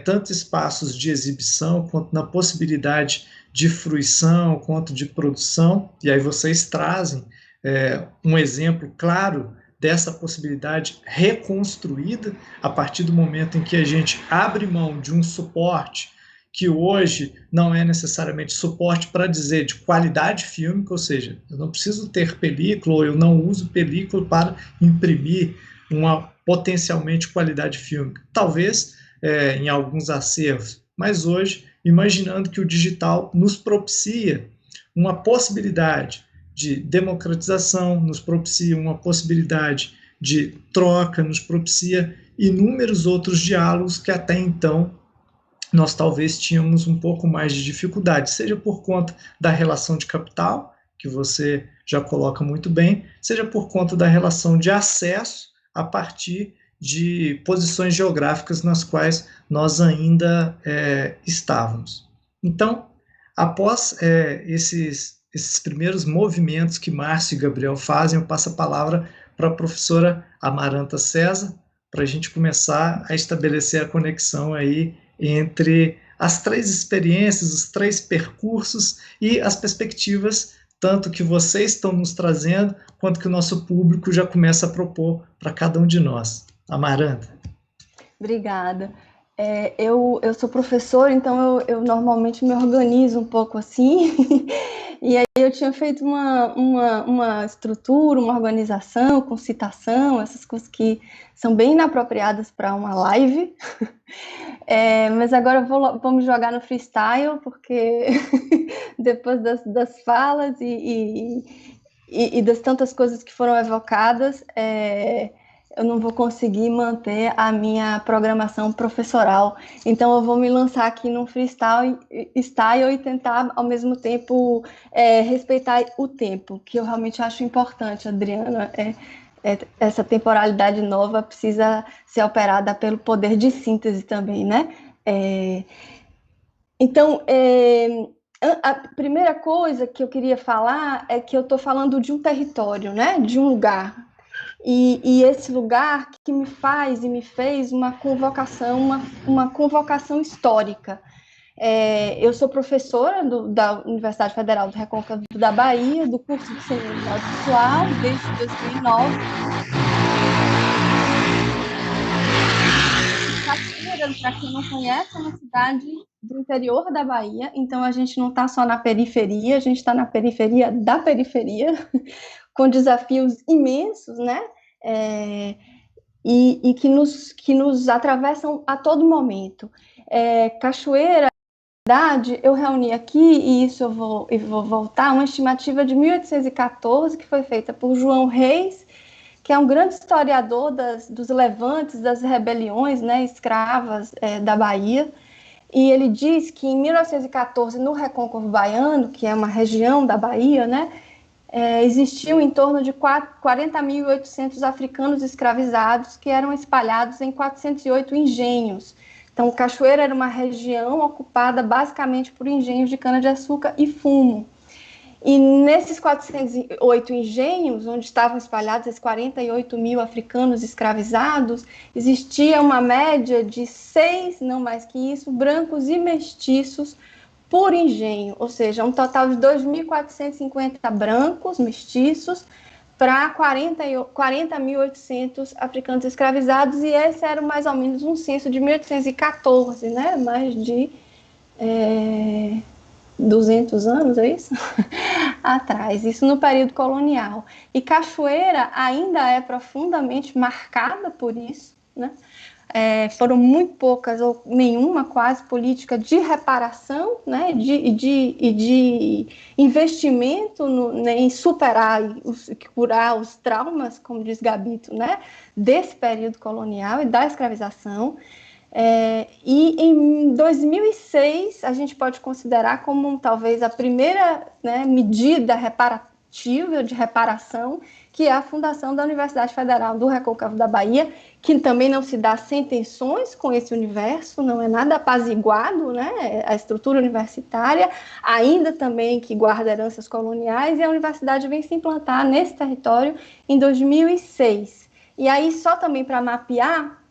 Tanto espaços de exibição, quanto na possibilidade de fruição, quanto de produção, e aí vocês trazem um exemplo claro dessa possibilidade reconstruída a partir do momento em que a gente abre mão de um suporte que hoje não é necessariamente suporte para dizer de qualidade fílmica, ou seja, eu não preciso ter película, ou eu não uso película para imprimir uma potencialmente qualidade fílmica. Talvez em alguns acervos, mas hoje, imaginando que o digital nos propicia uma possibilidade de democratização, nos propicia uma possibilidade de troca, nos propicia inúmeros outros diálogos que até então nós talvez tínhamos um pouco mais de dificuldade, seja por conta da relação de capital, que você já coloca muito bem, seja por conta da relação de acesso a partir de posições geográficas nas quais nós ainda estávamos. Então, após esses primeiros movimentos que Márcio e Gabriel fazem, eu passo a palavra para a professora Amaranta César, para a gente começar a estabelecer a conexão aí entre as três experiências, os três percursos e as perspectivas, tanto que vocês estão nos trazendo, quanto que o nosso público já começa a propor para cada um de nós. Amaranta. Obrigada. Eu sou professora, então eu normalmente me organizo um pouco assim, e aí eu tinha feito uma estrutura, uma organização com citação, essas coisas que são bem inapropriadas para uma live, mas agora vamos jogar no freestyle, porque depois das falas e das tantas coisas que foram evocadas, eu não vou conseguir manter a minha programação professoral. Então, eu vou me lançar aqui num freestyle e tentar, ao mesmo tempo, respeitar o tempo, que eu realmente acho importante, Adriana. Essa temporalidade nova precisa ser operada pelo poder de síntese também, né? Então, a primeira coisa que eu queria falar é que eu estou falando de um território, né? De um lugar. E esse lugar que me fez uma convocação histórica. Eu sou professora da Universidade Federal do Recôncavo da Bahia, do curso de Cinema Audiovisual, desde 2009. Cachoeira, para quem não conhece, é uma cidade do interior da Bahia, então a gente não está só na periferia, a gente está na periferia da periferia, com desafios imensos, né? E que nos atravessam a todo momento. Cachoeira, eu reuni aqui, e isso eu vou voltar, uma estimativa de 1814, que foi feita por João Reis, que é um grande historiador dos levantes, das rebeliões, né, escravas da Bahia, e ele diz que em 1914, no Recôncavo Baiano, que é uma região da Bahia, né, existiam em torno de 40.800 africanos escravizados que eram espalhados em 408 engenhos. Então, Cachoeira era uma região ocupada basicamente por engenhos de cana-de-açúcar e fumo. E nesses 408 engenhos, onde estavam espalhados esses 48 mil africanos escravizados, existia uma média de 6, não mais que isso, brancos e mestiços por engenho, ou seja, um total de 2.450 brancos mestiços para 40.800 africanos escravizados, e esse era mais ou menos um censo de 1814, né? Mais de 200 anos, é isso? Atrás, isso no período colonial. E Cachoeira ainda é profundamente marcada por isso, né? Foram muito poucas, ou nenhuma quase, política de reparação, né, de investimento em superar e curar os traumas, como diz Gabito, né, desse período colonial e da escravização. E em 2006, a gente pode considerar como talvez a primeira, né, medida reparativa, de reparação, que é a fundação da Universidade Federal do Recôncavo da Bahia, que também não se dá sem tensões com esse universo, não é nada apaziguado, né? A estrutura universitária, ainda também que guarda heranças coloniais, e a universidade vem se implantar nesse território em 2006. E aí, só também para mapear,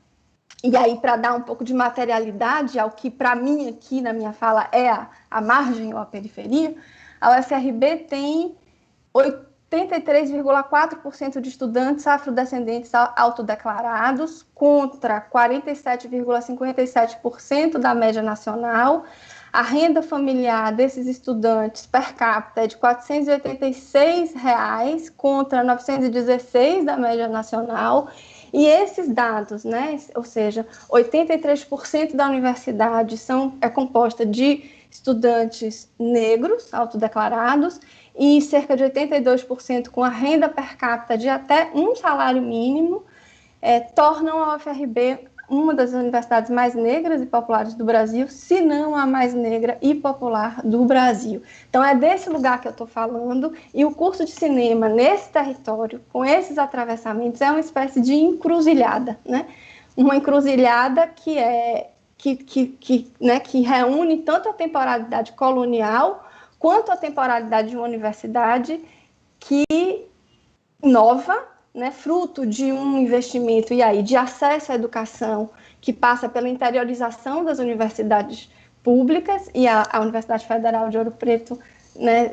e aí para dar um pouco de materialidade ao que, para mim, aqui na minha fala, é a margem ou a periferia, a UFRB tem 83,4% de estudantes afrodescendentes autodeclarados, contra 47,57% da média nacional. A renda familiar desses estudantes per capita é de R$ 486, contra 916 da média nacional. E esses dados, né, ou seja, 83% da universidade é composta de estudantes negros autodeclarados, e cerca de 82% com a renda per capita de até um salário mínimo, tornam a UFRB uma das universidades mais negras e populares do Brasil, se não a mais negra e popular do Brasil. Então, é desse lugar que eu estou falando, e o curso de cinema nesse território, com esses atravessamentos, é uma espécie de encruzilhada, né? Uma encruzilhada que reúne tanto a temporalidade colonial quanto a temporalidade de uma universidade nova, né, fruto de um investimento e aí de acesso à educação que passa pela interiorização das universidades públicas, e a Universidade Federal de Ouro Preto, né,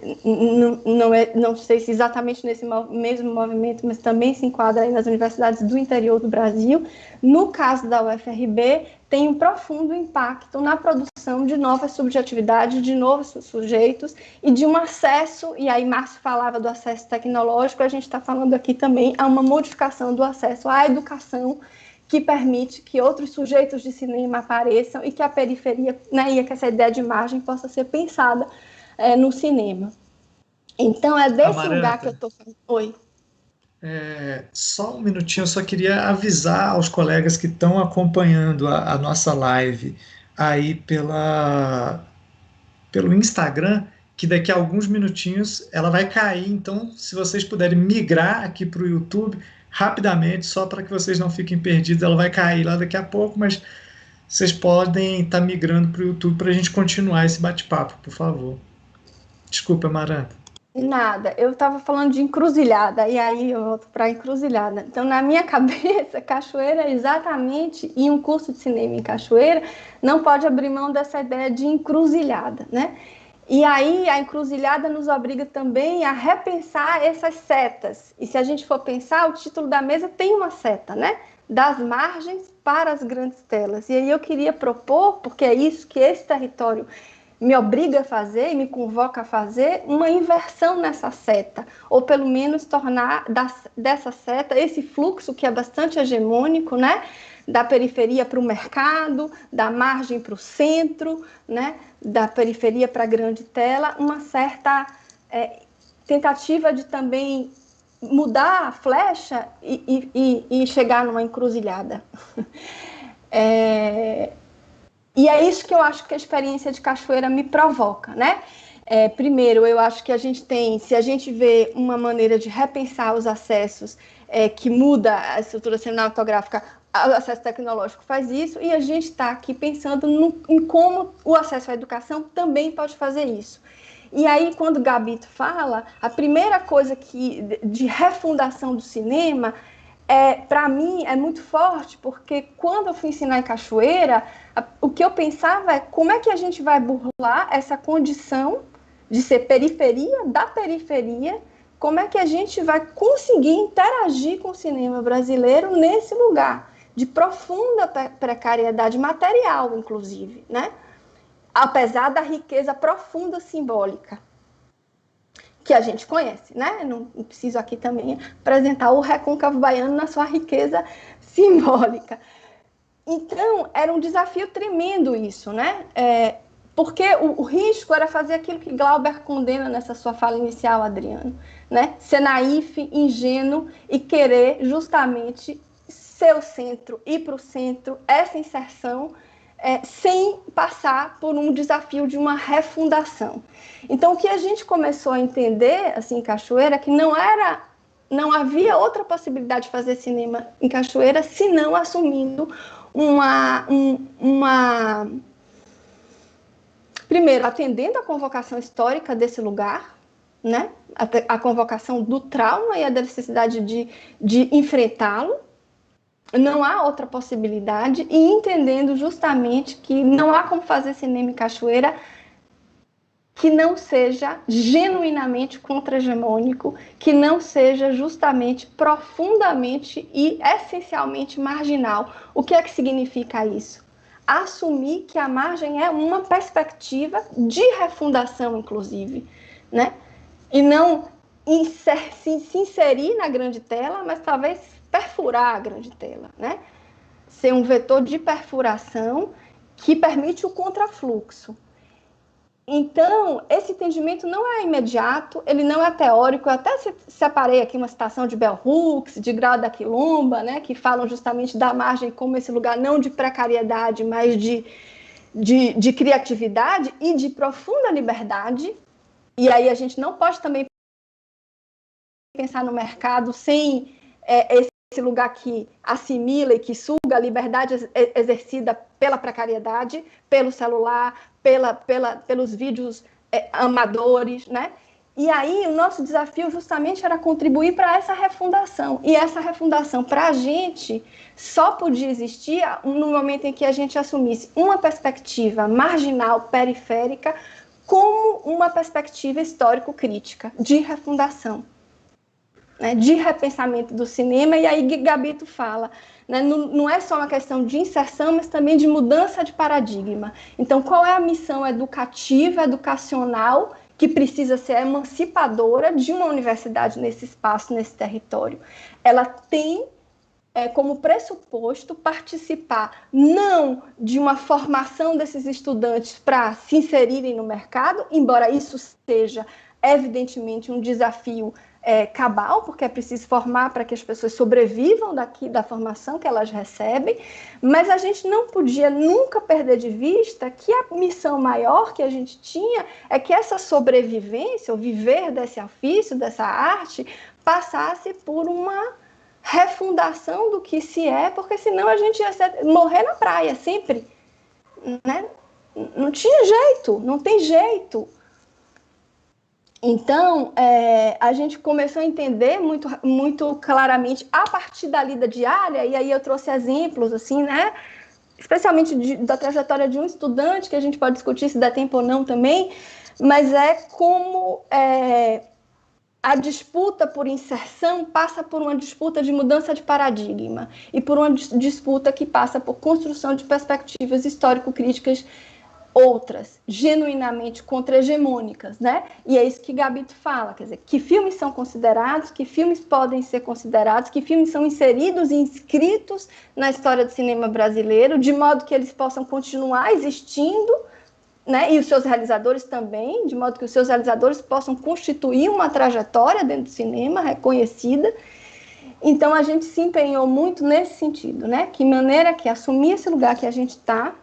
não sei se exatamente nesse mesmo movimento, mas também se enquadra aí nas universidades do interior do Brasil. No caso da UFRB, tem um profundo impacto na produção de novas subjetividades, de novos sujeitos e de um acesso, e aí Márcio falava do acesso tecnológico, a gente está falando aqui também a uma modificação do acesso à educação que permite que outros sujeitos de cinema apareçam e que a periferia, né, e que essa ideia de margem possa ser pensada no cinema. Então, é desse Amaranta, lugar que eu estou falando. Oi. Só um minutinho, eu só queria avisar aos colegas que estão acompanhando a nossa live aí pelo Instagram, que daqui a alguns minutinhos ela vai cair. Então, se vocês puderem migrar aqui para o YouTube rapidamente, só para que vocês não fiquem perdidos, ela vai cair lá daqui a pouco, mas vocês podem estar migrando para o YouTube para a gente continuar esse bate-papo, por favor. Desculpa, Amaranta. Nada, eu estava falando de encruzilhada, e aí eu volto para encruzilhada. Então, na minha cabeça, cachoeira é exatamente, e um curso de cinema em cachoeira não pode abrir mão dessa ideia de encruzilhada, né? E aí a encruzilhada nos obriga também a repensar essas setas. E se a gente for pensar, o título da mesa tem uma seta, né? Das margens para as grandes telas. E aí eu queria propor, porque é isso que esse território me obriga a fazer e me convoca a fazer, uma inversão nessa seta, ou pelo menos tornar dessa seta esse fluxo que é bastante hegemônico, né? Da periferia para o mercado, da margem para o centro, né? Da periferia para a grande tela, uma certa tentativa de também mudar a flecha e chegar numa encruzilhada. E é isso que eu acho que a experiência de cachoeira me provoca, né? Primeiro, eu acho que a gente tem, se a gente vê uma maneira de repensar os acessos que muda a estrutura cinematográfica, o acesso tecnológico faz isso, e a gente está aqui pensando em como o acesso à educação também pode fazer isso. E aí, quando o Gabito fala, a primeira coisa de refundação do cinema, para mim, é muito forte, porque quando eu fui ensinar em cachoeira, o que eu pensava é como é que a gente vai burlar essa condição de ser periferia da periferia, como é que a gente vai conseguir interagir com o cinema brasileiro nesse lugar de profunda precariedade material, inclusive, né? Apesar da riqueza profunda simbólica que a gente conhece, né? Não preciso aqui também apresentar o Recôncavo Baiano na sua riqueza simbólica. Então, era um desafio tremendo isso, né? Porque o risco era fazer aquilo que Glauber condena nessa sua fala inicial, Adriano, né? Ser naif, ingênuo e querer justamente ser o centro, ir para o centro, essa inserção, sem passar por um desafio de uma refundação. Então, o que a gente começou a entender, assim, em Cachoeira, é que não havia outra possibilidade de fazer cinema em Cachoeira senão assumindo primeiro, atendendo a convocação histórica desse lugar, né? A convocação do trauma e a necessidade de enfrentá-lo. Não há outra possibilidade, e entendendo justamente que não há como fazer cinema em Cachoeira que não seja genuinamente contra-hegemônico, que não seja justamente profundamente e essencialmente marginal. O que é que significa isso? Assumir que a margem é uma perspectiva de refundação, inclusive, né? E não se inserir na grande tela, mas talvez perfurar a grande tela, né? Ser um vetor de perfuração que permite o contrafluxo. Então, esse entendimento não é imediato, ele não é teórico. Eu até separei aqui uma citação de Bell Hooks, de Grau da Quilomba, né, que falam justamente da margem como esse lugar não de precariedade, mas de criatividade e de profunda liberdade. E aí a gente não pode também pensar no mercado sem esse lugar que assimila e que suga a liberdade exercida pela precariedade, pelo celular, pelos vídeos amadores, né? E aí o nosso desafio justamente era contribuir para essa refundação. E essa refundação, para a gente, só podia existir no momento em que a gente assumisse uma perspectiva marginal, periférica, como uma perspectiva histórico-crítica de refundação, né, de repensamento do cinema. E aí Gabito fala, né, não é só uma questão de inserção, mas também de mudança de paradigma. Então, qual é a missão educativa, educacional, que precisa ser emancipadora de uma universidade nesse espaço, nesse território? Ela tem como pressuposto participar não de uma formação desses estudantes para se inserirem no mercado, embora isso seja evidentemente um desafio cabal, porque é preciso formar para que as pessoas sobrevivam da formação que elas recebem, mas a gente não podia nunca perder de vista que a missão maior que a gente tinha é que essa sobrevivência, o viver desse ofício, dessa arte, passasse por uma refundação do que se é, porque senão a gente ia morrer na praia sempre, né? Não tinha jeito, não tem jeito. Então, a gente começou a entender muito, muito claramente a partir da lida diária, e aí eu trouxe exemplos, assim, né? Especialmente da trajetória de um estudante, que a gente pode discutir se dá tempo ou não também, mas como a disputa por inserção passa por uma disputa de mudança de paradigma e por uma disputa que passa por construção de perspectivas histórico-críticas outras, genuinamente contra-hegemônicas, né? E é isso que Gabito fala, quer dizer, que filmes são considerados, que filmes podem ser considerados, que filmes são inseridos e inscritos na história do cinema brasileiro, de modo que eles possam continuar existindo, né? E os seus realizadores também, de modo que os seus realizadores possam constituir uma trajetória dentro do cinema reconhecida. Então, a gente se empenhou muito nesse sentido, né? Que maneira que assumir esse lugar que a gente está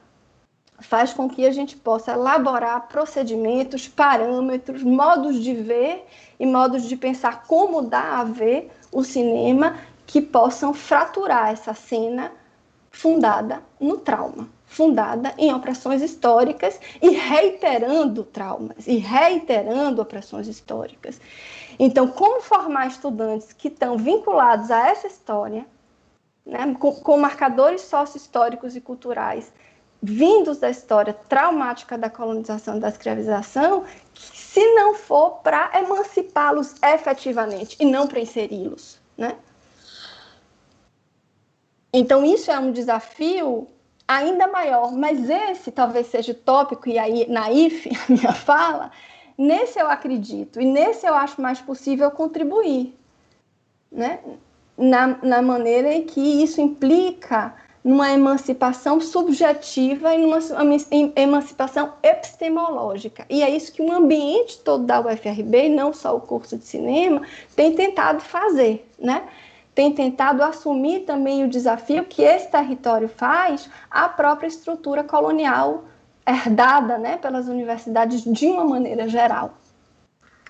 faz com que a gente possa elaborar procedimentos, parâmetros, modos de ver e modos de pensar como dá a ver o cinema que possam fraturar essa cena fundada no trauma, fundada em opressões históricas e reiterando traumas, e reiterando opressões históricas. Então, como formar estudantes que estão vinculados a essa história, né, com marcadores sócio-históricos e culturais, vindos da história traumática da colonização e da escravização, se não for para emancipá-los efetivamente e não para inseri-los, né? Então, isso é um desafio ainda maior, mas esse talvez seja utópico, e aí, naif, a minha fala, nesse eu acredito, e nesse eu acho mais possível contribuir, né? Na maneira em que isso implica numa emancipação subjetiva e numa emancipação epistemológica. E é isso que o ambiente todo da UFRB, e não só o curso de cinema, tem tentado fazer, né? Tem tentado assumir também o desafio que esse território faz à própria estrutura colonial herdada, né, pelas universidades de uma maneira geral.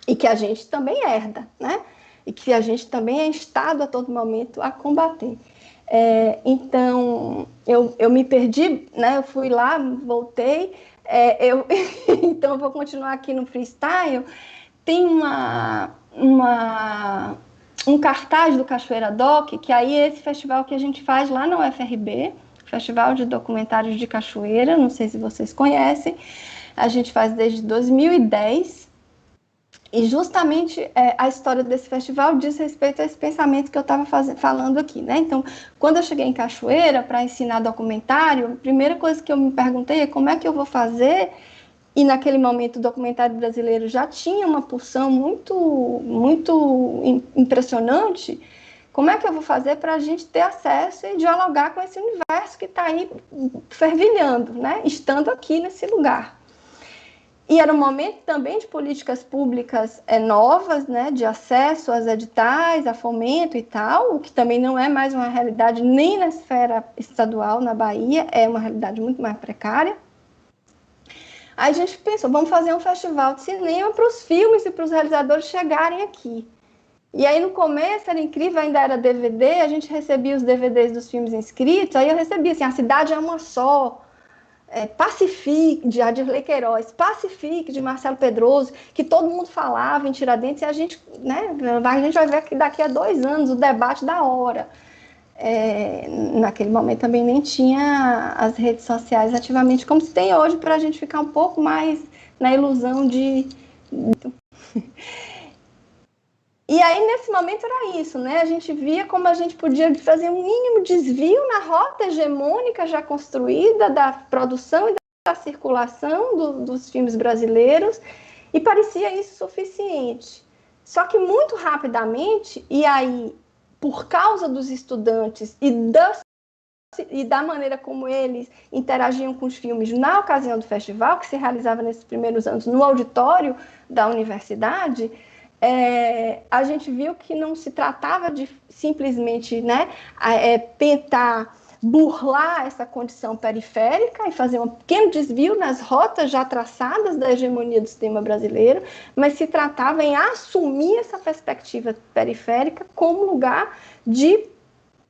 E que a gente também herda, né? E que a gente também é instado a todo momento a combater. Então, eu me perdi, né? Eu fui lá, voltei, então eu vou continuar aqui no freestyle. Tem um cartaz do Cachoeira Doc, que aí é esse festival que a gente faz lá na UFRB, Festival de Documentários de Cachoeira, não sei se vocês conhecem, a gente faz desde 2010, e justamente a história desse festival diz respeito a esse pensamento que eu estava falando aqui, né? Então, quando eu cheguei em Cachoeira para ensinar documentário, a primeira coisa que eu me perguntei é como é que eu vou fazer, e naquele momento o documentário brasileiro já tinha uma pulsão muito, muito impressionante, como é que eu vou fazer para a gente ter acesso e dialogar com esse universo que está aí fervilhando, né? Estando aqui nesse lugar. E era um momento também de políticas públicas novas, né, de acesso às editais, a fomento e tal, o que também não é mais uma realidade nem na esfera estadual, na Bahia, é uma realidade muito mais precária. Aí a gente pensou, vamos fazer um festival de cinema para os filmes e para os realizadores chegarem aqui. E aí no começo era incrível, ainda era DVD, a gente recebia os DVDs dos filmes inscritos, aí eu recebia assim, A Cidade é Uma Só, Pacifique, de Adirley Queiroz, Pacifique, de Marcelo Pedroso, que todo mundo falava em Tiradentes, e a gente, né, a gente vai ver que daqui a 2 anos o debate da hora. Naquele momento também nem tinha as redes sociais ativamente, como se tem hoje, para a gente ficar um pouco mais na ilusão de... E aí, nesse momento, era isso, né? A gente via como a gente podia fazer um mínimo desvio na rota hegemônica já construída da produção e da circulação dos filmes brasileiros, e parecia isso suficiente. Só que muito rapidamente, e aí, por causa dos estudantes e da maneira como eles interagiam com os filmes na ocasião do festival, que se realizava nesses primeiros anos no auditório da universidade, a gente viu que não se tratava de simplesmente, né, tentar burlar essa condição periférica e fazer um pequeno desvio nas rotas já traçadas da hegemonia do sistema brasileiro, mas se tratava em assumir essa perspectiva periférica como lugar de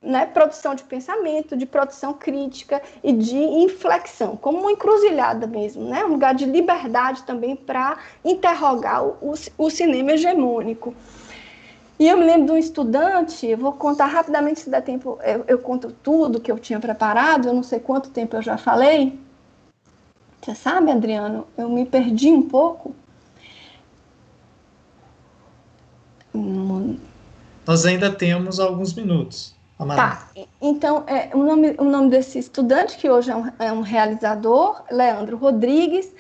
né, produção de pensamento, de produção crítica e de inflexão, como uma encruzilhada mesmo, né, um lugar de liberdade também para interrogar o cinema hegemônico. E eu me lembro de um estudante, eu vou contar rapidamente, se der tempo, eu conto tudo que eu tinha preparado, eu não sei quanto tempo eu já falei. Você sabe, Adriano, eu me perdi um pouco. Nós ainda temos alguns minutos. Tá, então, o nome desse estudante, que hoje é um realizador, Leandro Rodrigues,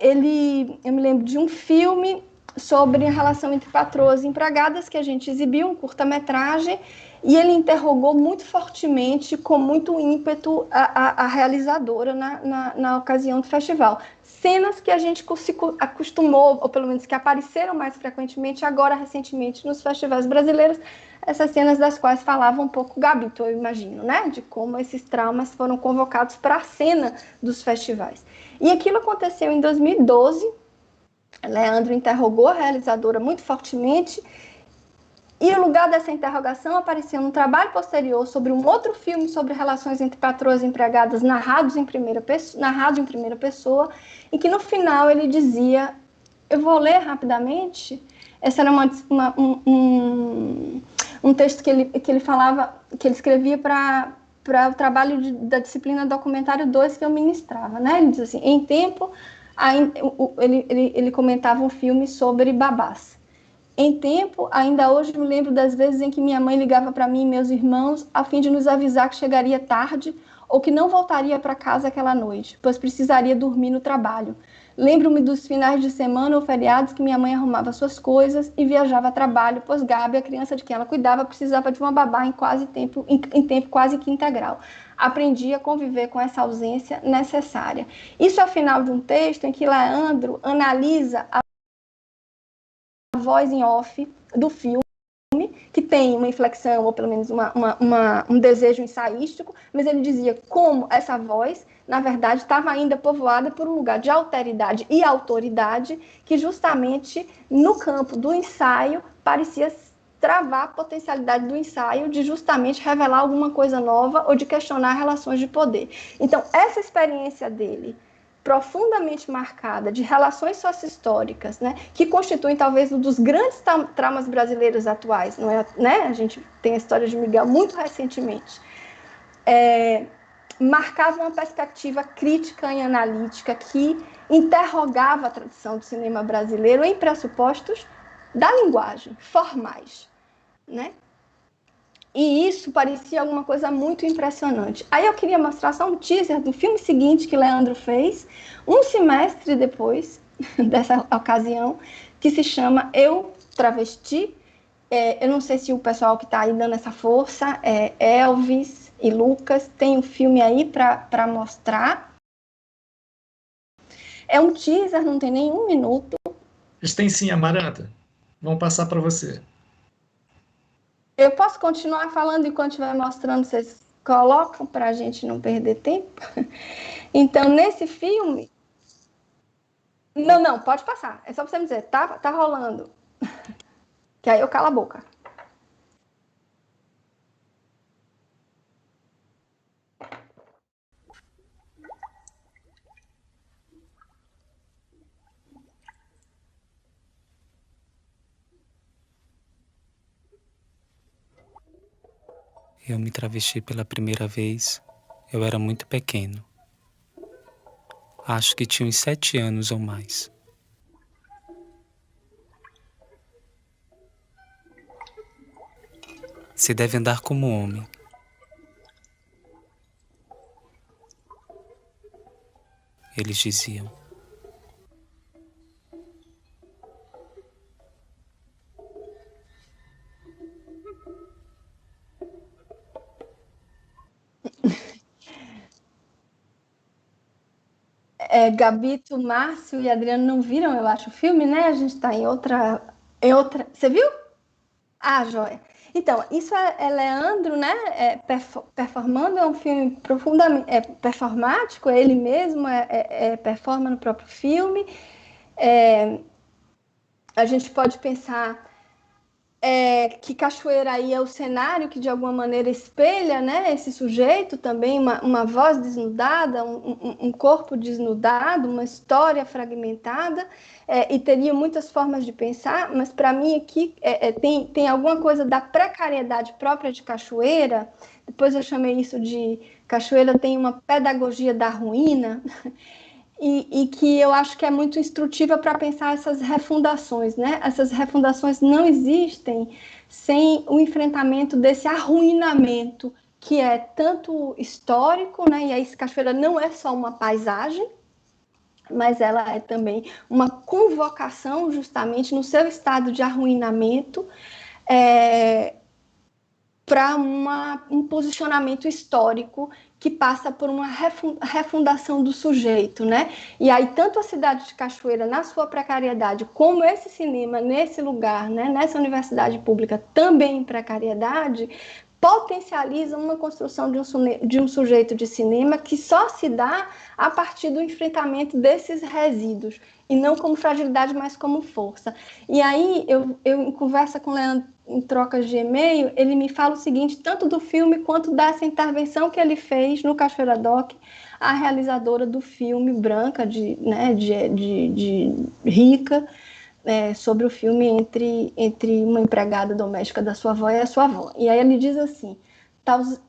eu me lembro de um filme sobre a relação entre patroas e empregadas que a gente exibiu, um curta-metragem, e ele interrogou muito fortemente, com muito ímpeto, a realizadora na ocasião do festival. Cenas que a gente se acostumou, ou pelo menos que apareceram mais frequentemente agora, recentemente, nos festivais brasileiros, essas cenas das quais falava um pouco Gabito, eu imagino, né? De como esses traumas foram convocados para a cena dos festivais. E aquilo aconteceu em 2012, Leandro interrogou a realizadora muito fortemente, e o lugar dessa interrogação apareceu num trabalho posterior sobre um outro filme sobre relações entre patroas e empregadas narrado em primeira pessoa, e que no final ele dizia, eu vou ler rapidamente, essa era um texto que ele falava, que ele escrevia para o trabalho da disciplina documentário 2 que eu ministrava, né? Ele diz assim, em tempo, ele comentava um filme sobre babás. Em tempo, ainda hoje me lembro das vezes em que minha mãe ligava para mim e meus irmãos a fim de nos avisar que chegaria tarde ou que não voltaria para casa aquela noite, pois precisaria dormir no trabalho. Lembro-me dos finais de semana ou feriados que minha mãe arrumava suas coisas e viajava a trabalho, pois Gabi, a criança de quem ela cuidava, precisava de uma babá em tempo quase que integral. Aprendi a conviver com essa ausência necessária. Isso é o final de um texto em que Leandro analisa a voz em off do filme, que tem uma inflexão, ou pelo menos um desejo ensaístico, mas ele dizia como essa voz, na verdade, estava ainda povoada por um lugar de alteridade e autoridade, que justamente no campo do ensaio parecia travar a potencialidade do ensaio de justamente revelar alguma coisa nova ou de questionar relações de poder. Então, essa experiência dele, profundamente marcada de relações sociohistóricas, né, que constituem talvez um dos grandes traumas brasileiros atuais, não é, né? A gente tem a história de Miguel muito recentemente, marcava uma perspectiva crítica e analítica que interrogava a tradição do cinema brasileiro em pressupostos da linguagem, formais, né? E isso parecia alguma coisa muito impressionante. Aí eu queria mostrar só um teaser do filme seguinte que Leandro fez, um semestre depois dessa ocasião, que se chama Eu, Travesti. Eu não sei se o pessoal que está aí dando essa força, Elvis e Lucas, tem um filme aí para mostrar. É um teaser, não tem nem um minuto. Eles têm sim, Amaranta. Vão passar para você. Eu posso continuar falando enquanto estiver mostrando, vocês colocam para a gente não perder tempo? Então, nesse filme... Não, pode passar. É só para você me dizer, tá rolando. Que aí eu calo a boca. Eu me travesti pela primeira vez, eu era muito pequeno. Acho que tinha uns 7 anos ou mais. Você deve andar como homem. Eles diziam. Gabito, Márcio e Adriano não viram, eu acho, o filme, né? A gente está em outra... Você viu? Ah, joia. Então, isso é Leandro, né? Performando, é um filme profundamente performático, ele mesmo performa no próprio filme. A gente pode pensar que Cachoeira aí é o cenário que de alguma maneira espelha, né, esse sujeito também, uma voz desnudada, um corpo desnudado, uma história fragmentada, e teria muitas formas de pensar, mas para mim aqui tem alguma coisa da precariedade própria de Cachoeira. Depois eu chamei isso de Cachoeira tem uma pedagogia da ruína, e que eu acho que é muito instrutiva para pensar essas refundações, né? Essas refundações não existem sem o enfrentamento desse arruinamento, que é tanto histórico, né? E aí Cachoeira não é só uma paisagem, mas ela é também uma convocação, justamente no seu estado de arruinamento, para um posicionamento histórico que passa por uma refundação do sujeito, né? E aí, tanto a cidade de Cachoeira, na sua precariedade, como esse cinema, nesse lugar, né, nessa universidade pública, também em precariedade, potencializam uma construção de um sujeito de cinema que só se dá a partir do enfrentamento desses resíduos, e não como fragilidade, mas como força. E aí, eu em conversa com o Leandro, em trocas de e-mail, ele me fala o seguinte, tanto do filme quanto dessa intervenção que ele fez no Cachoeira Doc, a realizadora do filme, branca, de rica, sobre o filme entre uma empregada doméstica da sua avó e a sua avó. E aí ele diz assim,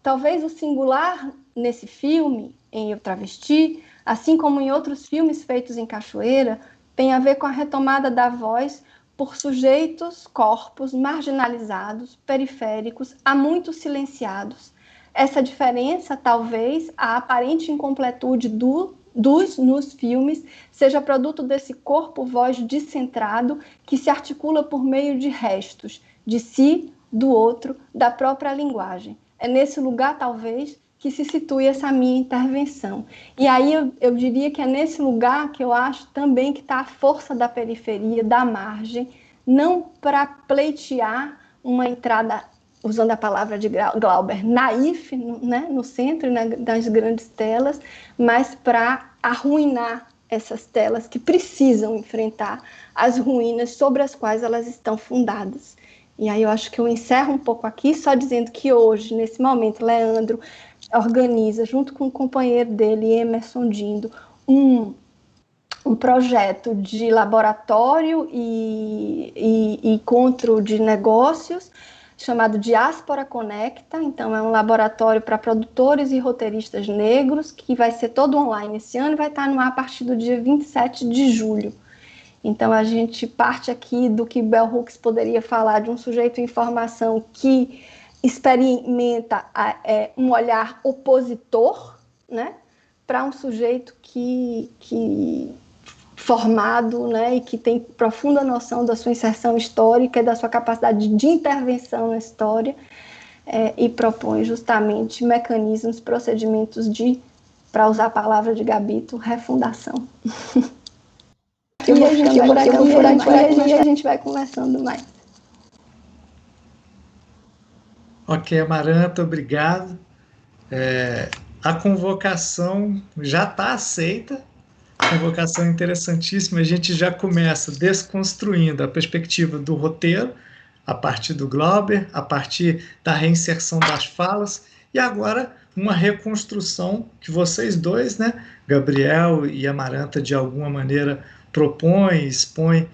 talvez o singular nesse filme, em Eu Travesti, assim como em outros filmes feitos em Cachoeira, tem a ver com a retomada da voz por sujeitos, corpos marginalizados, periféricos, há muito silenciados. Essa diferença, talvez, a aparente incompletude nos filmes, seja produto desse corpo-voz descentrado que se articula por meio de restos, de si, do outro, da própria linguagem. É nesse lugar, talvez, que se situe essa minha intervenção. E aí eu diria que é nesse lugar que eu acho também que está a força da periferia, da margem, não para pleitear uma entrada, usando a palavra de Glauber, naif, né, no centro, né, das grandes telas, mas para arruinar essas telas que precisam enfrentar as ruínas sobre as quais elas estão fundadas. E aí eu acho que eu encerro um pouco aqui, só dizendo que hoje, nesse momento, Leandro organiza, junto com o companheiro dele, Emerson Dindo, um projeto de laboratório e encontro de negócios, chamado Diáspora Conecta. Então, é um laboratório para produtores e roteiristas negros, que vai ser todo online esse ano e vai estar no ar a partir do dia 27 de julho. Então, a gente parte aqui do que Bell Hooks poderia falar de um sujeito em formação que experimenta um olhar opositor, né, para um sujeito que formado, né, e que tem profunda noção da sua inserção histórica e da sua capacidade de intervenção na história, e propõe justamente mecanismos, procedimentos para usar a palavra de Gabito, refundação. Eu vou ficando por aqui e a gente vai conversando mais. Ok, Amaranta, obrigado. A convocação já está aceita, convocação interessantíssima. A gente já começa desconstruindo a perspectiva do roteiro, a partir do Glauber, a partir da reinserção das falas, e agora uma reconstrução que vocês dois, né, Gabriel e Amaranta, de alguma maneira propõem, expõem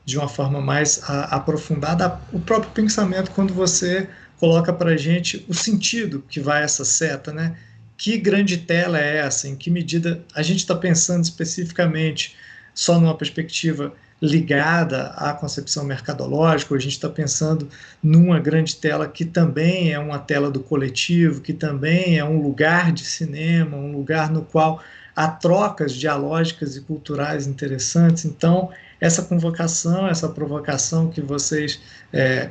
de uma forma mais aprofundada o próprio pensamento, quando você coloca para a gente o sentido que vai essa seta, né? Que grande tela é essa? Em que medida a gente está pensando especificamente só numa perspectiva ligada à concepção mercadológica, ou a gente está pensando numa grande tela que também é uma tela do coletivo, que também é um lugar de cinema, um lugar no qual há trocas dialógicas e culturais interessantes. Então, essa convocação, essa provocação que vocês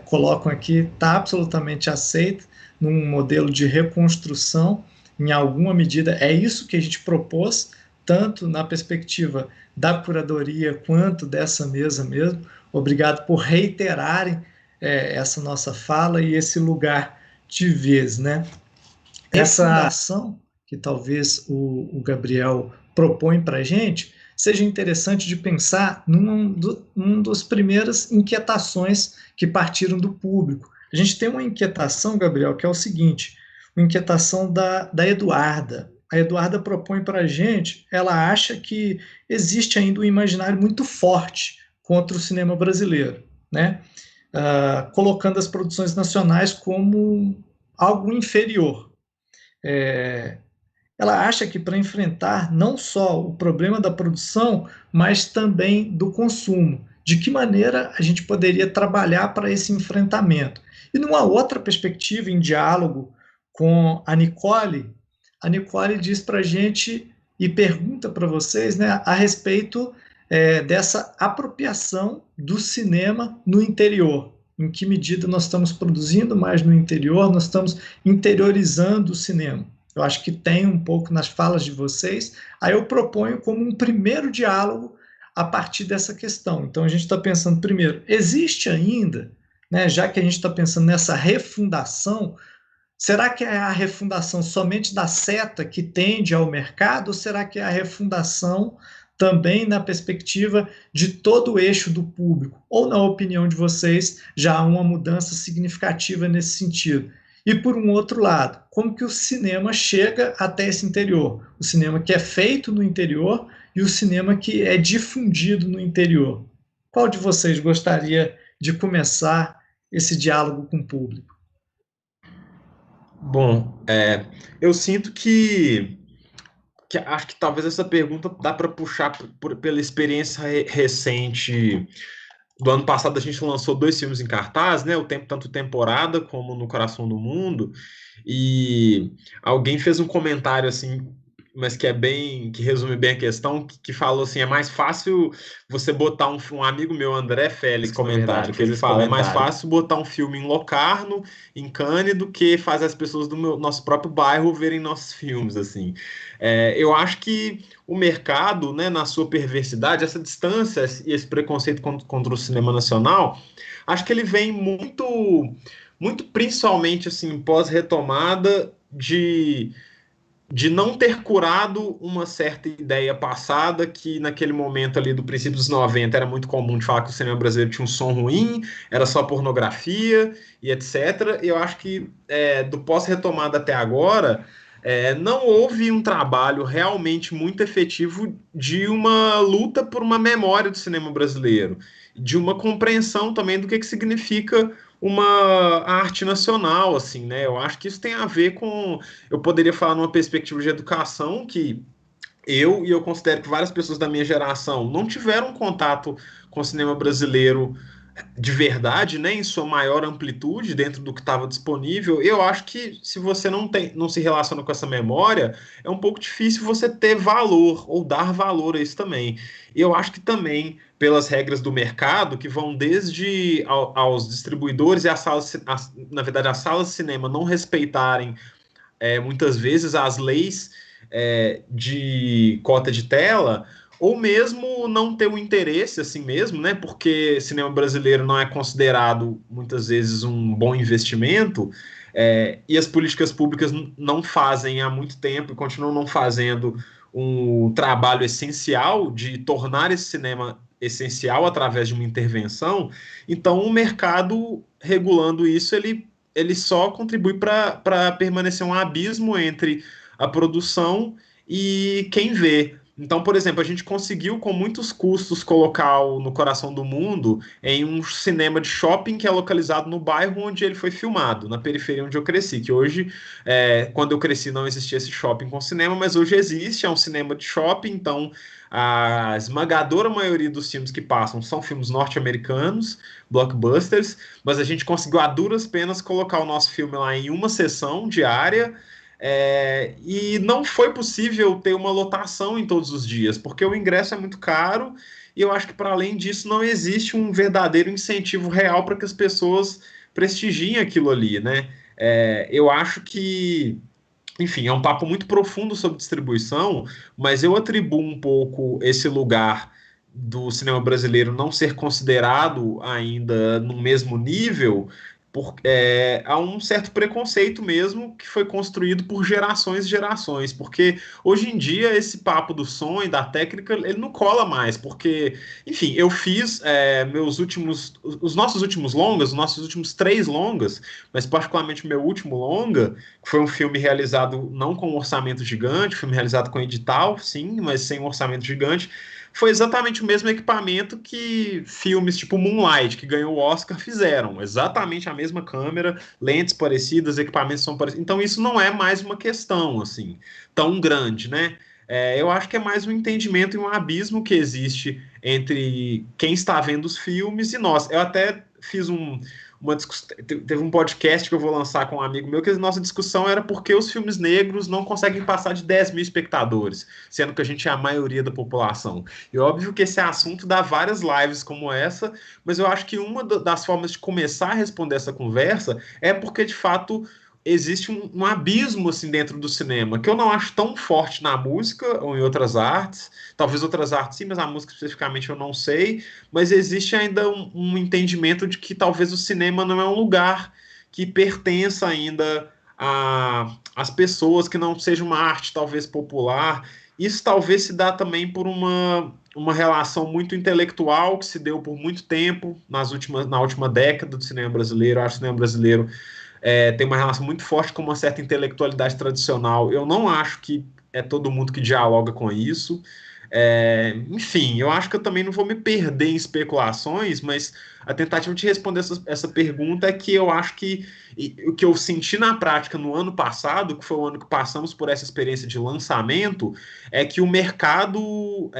colocam aqui está absolutamente aceita num modelo de reconstrução, em alguma medida. É isso que a gente propôs, tanto na perspectiva da curadoria quanto dessa mesa mesmo. Obrigado por reiterarem essa nossa fala e esse lugar de vez, né? Essa ação que talvez o Gabriel propõe para a gente seja interessante de pensar num dos primeiras inquietações que partiram do público. A gente tem uma inquietação, Gabriel, que é o seguinte, uma inquietação da Eduarda. A Eduarda propõe para a gente, ela acha que existe ainda um imaginário muito forte contra o cinema brasileiro, né? Colocando as produções nacionais como algo inferior. Ela acha que para enfrentar não só o problema da produção, mas também do consumo, de que maneira a gente poderia trabalhar para esse enfrentamento. E numa outra perspectiva, em diálogo com a Nicole diz para a gente e pergunta para vocês, né, a respeito dessa apropriação do cinema no interior. Em que medida nós estamos produzindo mais no interior, nós estamos interiorizando o cinema. Eu acho que tem um pouco nas falas de vocês. Aí eu proponho como um primeiro diálogo a partir dessa questão. Então a gente está pensando, primeiro, existe ainda, né, já que a gente está pensando nessa refundação, será que é a refundação somente da seta que tende ao mercado, ou será que é a refundação também na perspectiva de todo o eixo do público? Ou, na opinião de vocês, já há uma mudança significativa nesse sentido? E, por um outro lado, como que o cinema chega até esse interior? O cinema que é feito no interior e o cinema que é difundido no interior. Qual de vocês gostaria de começar esse diálogo com o público? Bom, eu sinto que acho que talvez essa pergunta dá para puxar pela experiência recente. Do ano passado a gente lançou 2 filmes em cartaz, né? Tanto Temporada como No Coração do Mundo. E alguém fez um comentário assim, mas que resume bem a questão, que falou assim: é mais fácil você botar um amigo meu, André Félix, comentário, que ele fala, é mais fácil botar um filme em Locarno, em Cannes, do que fazer as pessoas do nosso próprio bairro verem nossos filmes, assim. Eu acho que o mercado, né, na sua perversidade, essa distância e esse preconceito contra o cinema nacional, acho que ele vem muito principalmente assim, pós-retomada de não ter curado uma certa ideia passada, que naquele momento ali do princípio dos 90 era muito comum de falar que o cinema brasileiro tinha um som ruim, era só pornografia e etc. E eu acho que do pós-retomada até agora, não houve um trabalho realmente muito efetivo de uma luta por uma memória do cinema brasileiro, de uma compreensão também do que significa uma arte nacional, assim, né? Eu acho que isso tem a ver com... Eu poderia falar numa perspectiva de educação que eu considero que várias pessoas da minha geração não tiveram contato com o cinema brasileiro de verdade, né, em sua maior amplitude dentro do que estava disponível. Eu acho que se você não se relaciona com essa memória, é um pouco difícil você ter valor ou dar valor a isso também. E eu acho que também pelas regras do mercado, que vão desde aos distribuidores e na verdade as salas de cinema não respeitarem muitas vezes as leis de cota de tela, ou mesmo não ter o interesse assim mesmo, né? Porque cinema brasileiro não é considerado muitas vezes um bom investimento, e as políticas públicas não fazem há muito tempo e continuam não fazendo um trabalho essencial de tornar esse cinema essencial através de uma intervenção. Então o mercado regulando isso, ele só contribui para permanecer um abismo entre a produção e quem vê. Então, por exemplo, a gente conseguiu com muitos custos colocar o No Coração do Mundo em um cinema de shopping que é localizado no bairro onde ele foi filmado, na periferia onde eu cresci, que hoje, quando eu cresci não existia esse shopping com cinema, mas hoje existe, é um cinema de shopping. Então a esmagadora maioria dos filmes que passam são filmes norte-americanos, blockbusters, mas a gente conseguiu a duras penas colocar o nosso filme lá em uma sessão diária. E não foi possível ter uma lotação em todos os dias, porque o ingresso é muito caro, e eu acho que, para além disso, não existe um verdadeiro incentivo real para que as pessoas prestigiem aquilo ali, né? Eu acho que, enfim, é um papo muito profundo sobre distribuição, mas eu atribuo um pouco esse lugar do cinema brasileiro não ser considerado ainda no mesmo nível há um certo preconceito mesmo que foi construído por gerações e gerações, porque hoje em dia esse papo do som e da técnica, ele não cola mais, porque, enfim, eu fiz os nossos últimos longas, os nossos últimos 3 longas, mas particularmente o meu último longa, que foi um filme realizado não com um orçamento gigante, filme realizado com edital, sim, mas sem um orçamento gigante, foi exatamente o mesmo equipamento que filmes tipo Moonlight, que ganhou o Oscar, fizeram. Exatamente a mesma câmera, lentes parecidas, equipamentos são parecidos. Então isso não é mais uma questão assim tão grande, né? Eu acho que é mais um entendimento e um abismo que existe entre quem está vendo os filmes e nós. Eu até fiz uma discussão, teve um podcast que eu vou lançar com um amigo meu, que a nossa discussão era por que os filmes negros não conseguem passar de 10 mil espectadores, sendo que a gente é a maioria da população. E óbvio que esse assunto dá várias lives como essa, mas eu acho que uma das formas de começar a responder essa conversa é porque, de fato, existe um abismo assim dentro do cinema, que eu não acho tão forte na música ou em outras artes, talvez outras artes sim, mas a música especificamente eu não sei, mas existe ainda um entendimento de que talvez o cinema não é um lugar que pertença ainda às pessoas, que não seja uma arte talvez popular. Isso talvez se dá também por uma relação muito intelectual que se deu por muito tempo na última década do cinema brasileiro. Eu acho que o cinema brasileiro tem uma relação muito forte com uma certa intelectualidade tradicional. Eu não acho que é todo mundo que dialoga com isso. Enfim, eu acho que eu também não vou me perder em especulações, mas a tentativa de responder essa pergunta é que eu acho que o que eu senti na prática no ano passado, que foi o ano que passamos por essa experiência de lançamento, é que o mercado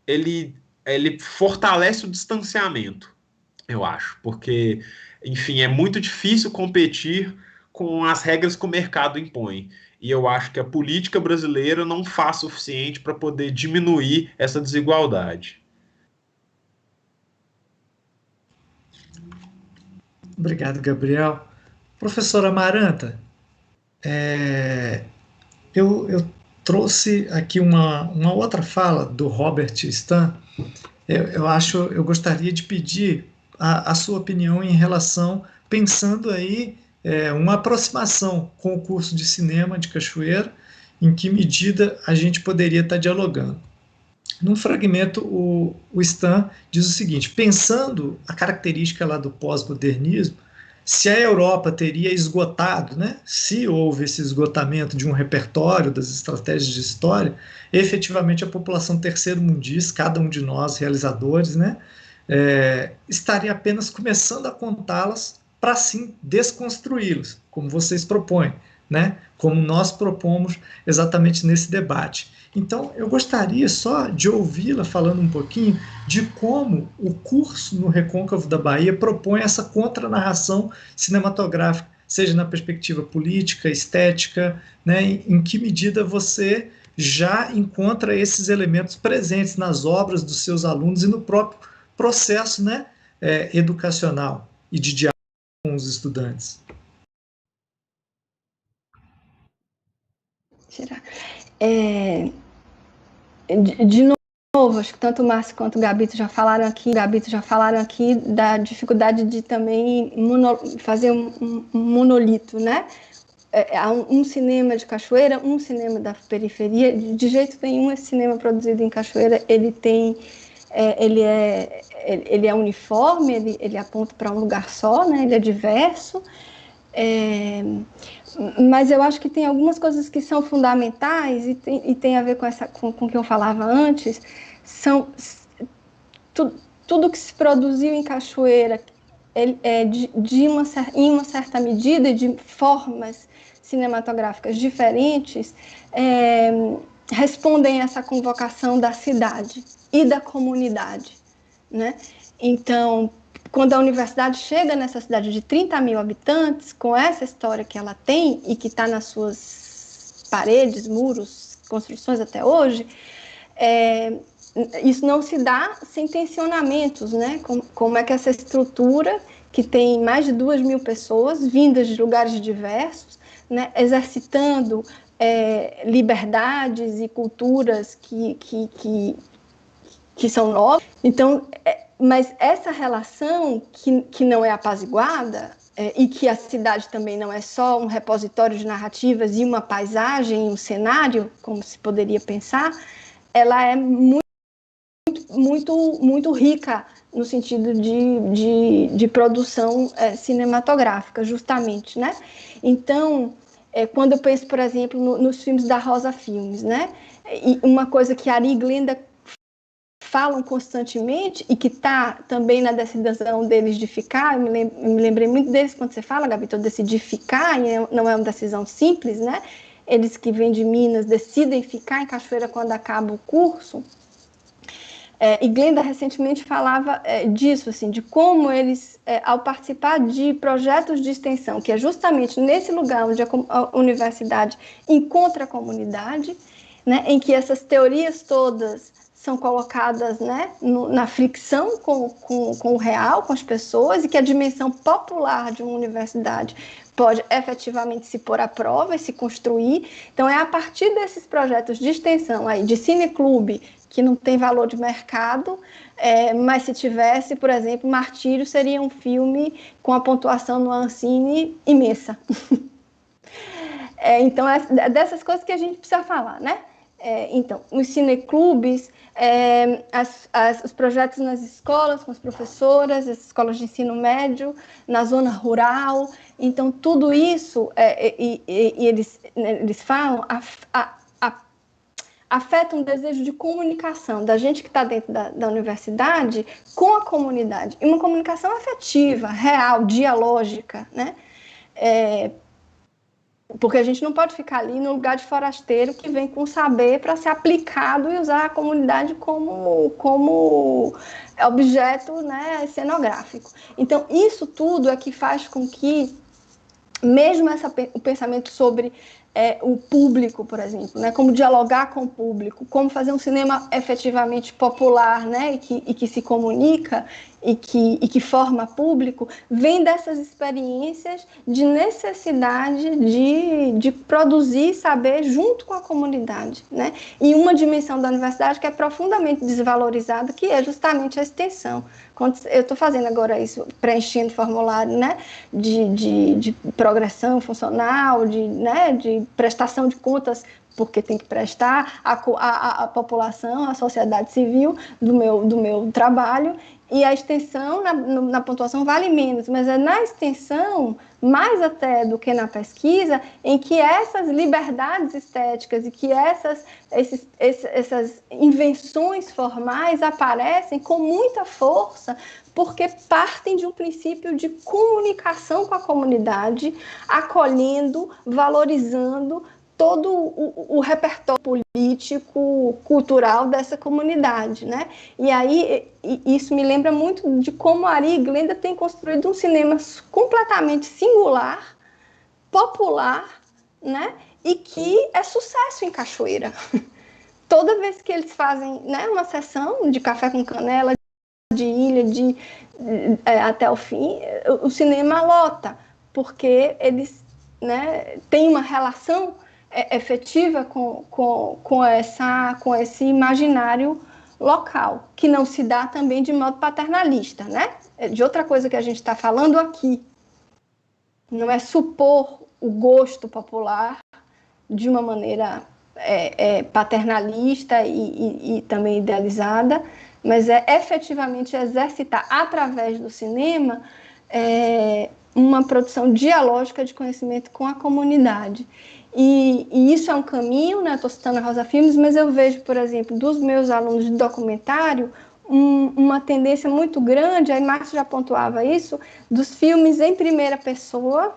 ele fortalece o distanciamento, eu acho, porque, enfim, é muito difícil competir com as regras que o mercado impõe. E eu acho que a política brasileira não faz o suficiente para poder diminuir essa desigualdade. Obrigado, Gabriel. Professora Amaranta, eu trouxe aqui uma outra fala do Robert Stan. Eu gostaria de pedir a sua opinião em relação, pensando aí uma aproximação com o curso de cinema de Cachoeira, em que medida a gente poderia estar dialogando. Num fragmento, o Stan diz o seguinte: pensando a característica lá do pós-modernismo, se a Europa teria esgotado, né, se houve esse esgotamento de um repertório das estratégias de história, efetivamente a população terceiro-mundista, cada um de nós, realizadores, né, estaria apenas começando a contá-las para, sim, desconstruí-las, como vocês propõem, né, como nós propomos exatamente nesse debate. Então, eu gostaria só de ouvi-la falando um pouquinho de como o curso no Recôncavo da Bahia propõe essa contranarração cinematográfica, seja na perspectiva política, estética, né, em que medida você já encontra esses elementos presentes nas obras dos seus alunos e no próprio processo, né, educacional e de diálogo com os estudantes. De novo, acho que tanto o Márcio quanto o Gabito já falaram aqui da dificuldade de também fazer um monolito, né? Um cinema de Cachoeira, um cinema da periferia. De jeito nenhum esse cinema produzido em Cachoeira ele é uniforme, ele aponta para um lugar só, né? Ele é diverso. Mas eu acho que tem algumas coisas que são fundamentais e tem a ver com o que eu falava antes. Tudo que se produziu em Cachoeira em uma certa medida e de formas cinematográficas diferentes respondem a essa convocação da cidade e da comunidade, né? Então, quando a universidade chega nessa cidade de 30 mil habitantes, com essa história que ela tem e que está nas suas paredes, muros, construções até hoje, isso não se dá sem tensionamentos, né? Como é que essa estrutura, que tem mais de 2 mil pessoas, vindas de lugares diversos, né? Exercitando liberdades e culturas que são novas. Então, Mas essa relação que não é apaziguada, e que a cidade também não é só um repositório de narrativas e uma paisagem, um cenário, como se poderia pensar, ela é muito rica no sentido de produção cinematográfica, justamente, né? Então, quando eu penso, por exemplo, nos filmes da Rosa Filmes, né? E uma coisa que Ari e Glenda falam constantemente e que está também na decisão deles de ficar, eu me lembrei muito deles quando você fala, Gabi, eu decidi ficar, e não é uma decisão simples, né? Eles que vêm de Minas decidem ficar em Cachoeira quando acaba o curso. E Glenda recentemente falava disso, assim, de como eles, ao participar de projetos de extensão, que é justamente nesse lugar onde a universidade encontra a comunidade, né, em que essas teorias todas são colocadas, né, na fricção com o real, com as pessoas, e que a dimensão popular de uma universidade pode efetivamente se pôr à prova e se construir. Então, é a partir desses projetos de extensão aí, de cineclube, que não tem valor de mercado, mas se tivesse, por exemplo, Martírio seria um filme com a pontuação no Ancine imensa. Então, é dessas coisas que a gente precisa falar, né? Então, os cineclubes, os projetos nas escolas, com as professoras, as escolas de ensino médio, na zona rural. Então, tudo isso, eles falam, afeta um desejo de comunicação da gente que está dentro da universidade com a comunidade. E uma comunicação afetiva, real, dialógica, né? Porque a gente não pode ficar ali no lugar de forasteiro que vem com saber para ser aplicado e usar a comunidade como objeto, né, cenográfico. Então, isso tudo é que faz com que, mesmo o pensamento sobre o público, por exemplo, né, como dialogar com o público, como fazer um cinema efetivamente popular, né, e que se comunica e que forma público, vem dessas experiências de necessidade de produzir saber junto com a comunidade, né? E uma dimensão da universidade que é profundamente desvalorizada, que é justamente a extensão. Quando eu estou fazendo agora isso, preenchendo formulário, né, de progressão funcional, de prestação de contas, porque tem que prestar a população, a sociedade civil do meu trabalho, e a extensão na pontuação vale menos, mas é na extensão, mais até do que na pesquisa, em que essas liberdades estéticas e que essas invenções formais aparecem com muita força, porque partem de um princípio de comunicação com a comunidade, acolhendo, valorizando todo o repertório político, cultural dessa comunidade, né? E aí, isso me lembra muito de como Ari e Glenda têm construído um cinema completamente singular, popular, né? E que é sucesso em Cachoeira. Toda vez que eles fazem, né, uma sessão de café com canela, de ilha, até o fim, o cinema lota, porque eles, né, têm uma relação efetiva com esse imaginário local, que não se dá também de modo paternalista, né? De outra coisa que a gente está falando aqui. Não é supor o gosto popular de uma maneira paternalista e também idealizada, mas é efetivamente exercitar, através do cinema, uma produção dialógica de conhecimento com a comunidade. E isso é um caminho, né? Estou citando a Rosa Filmes, mas eu vejo, por exemplo, dos meus alunos de documentário, uma tendência muito grande, aí Márcio já pontuava isso, dos filmes em primeira pessoa,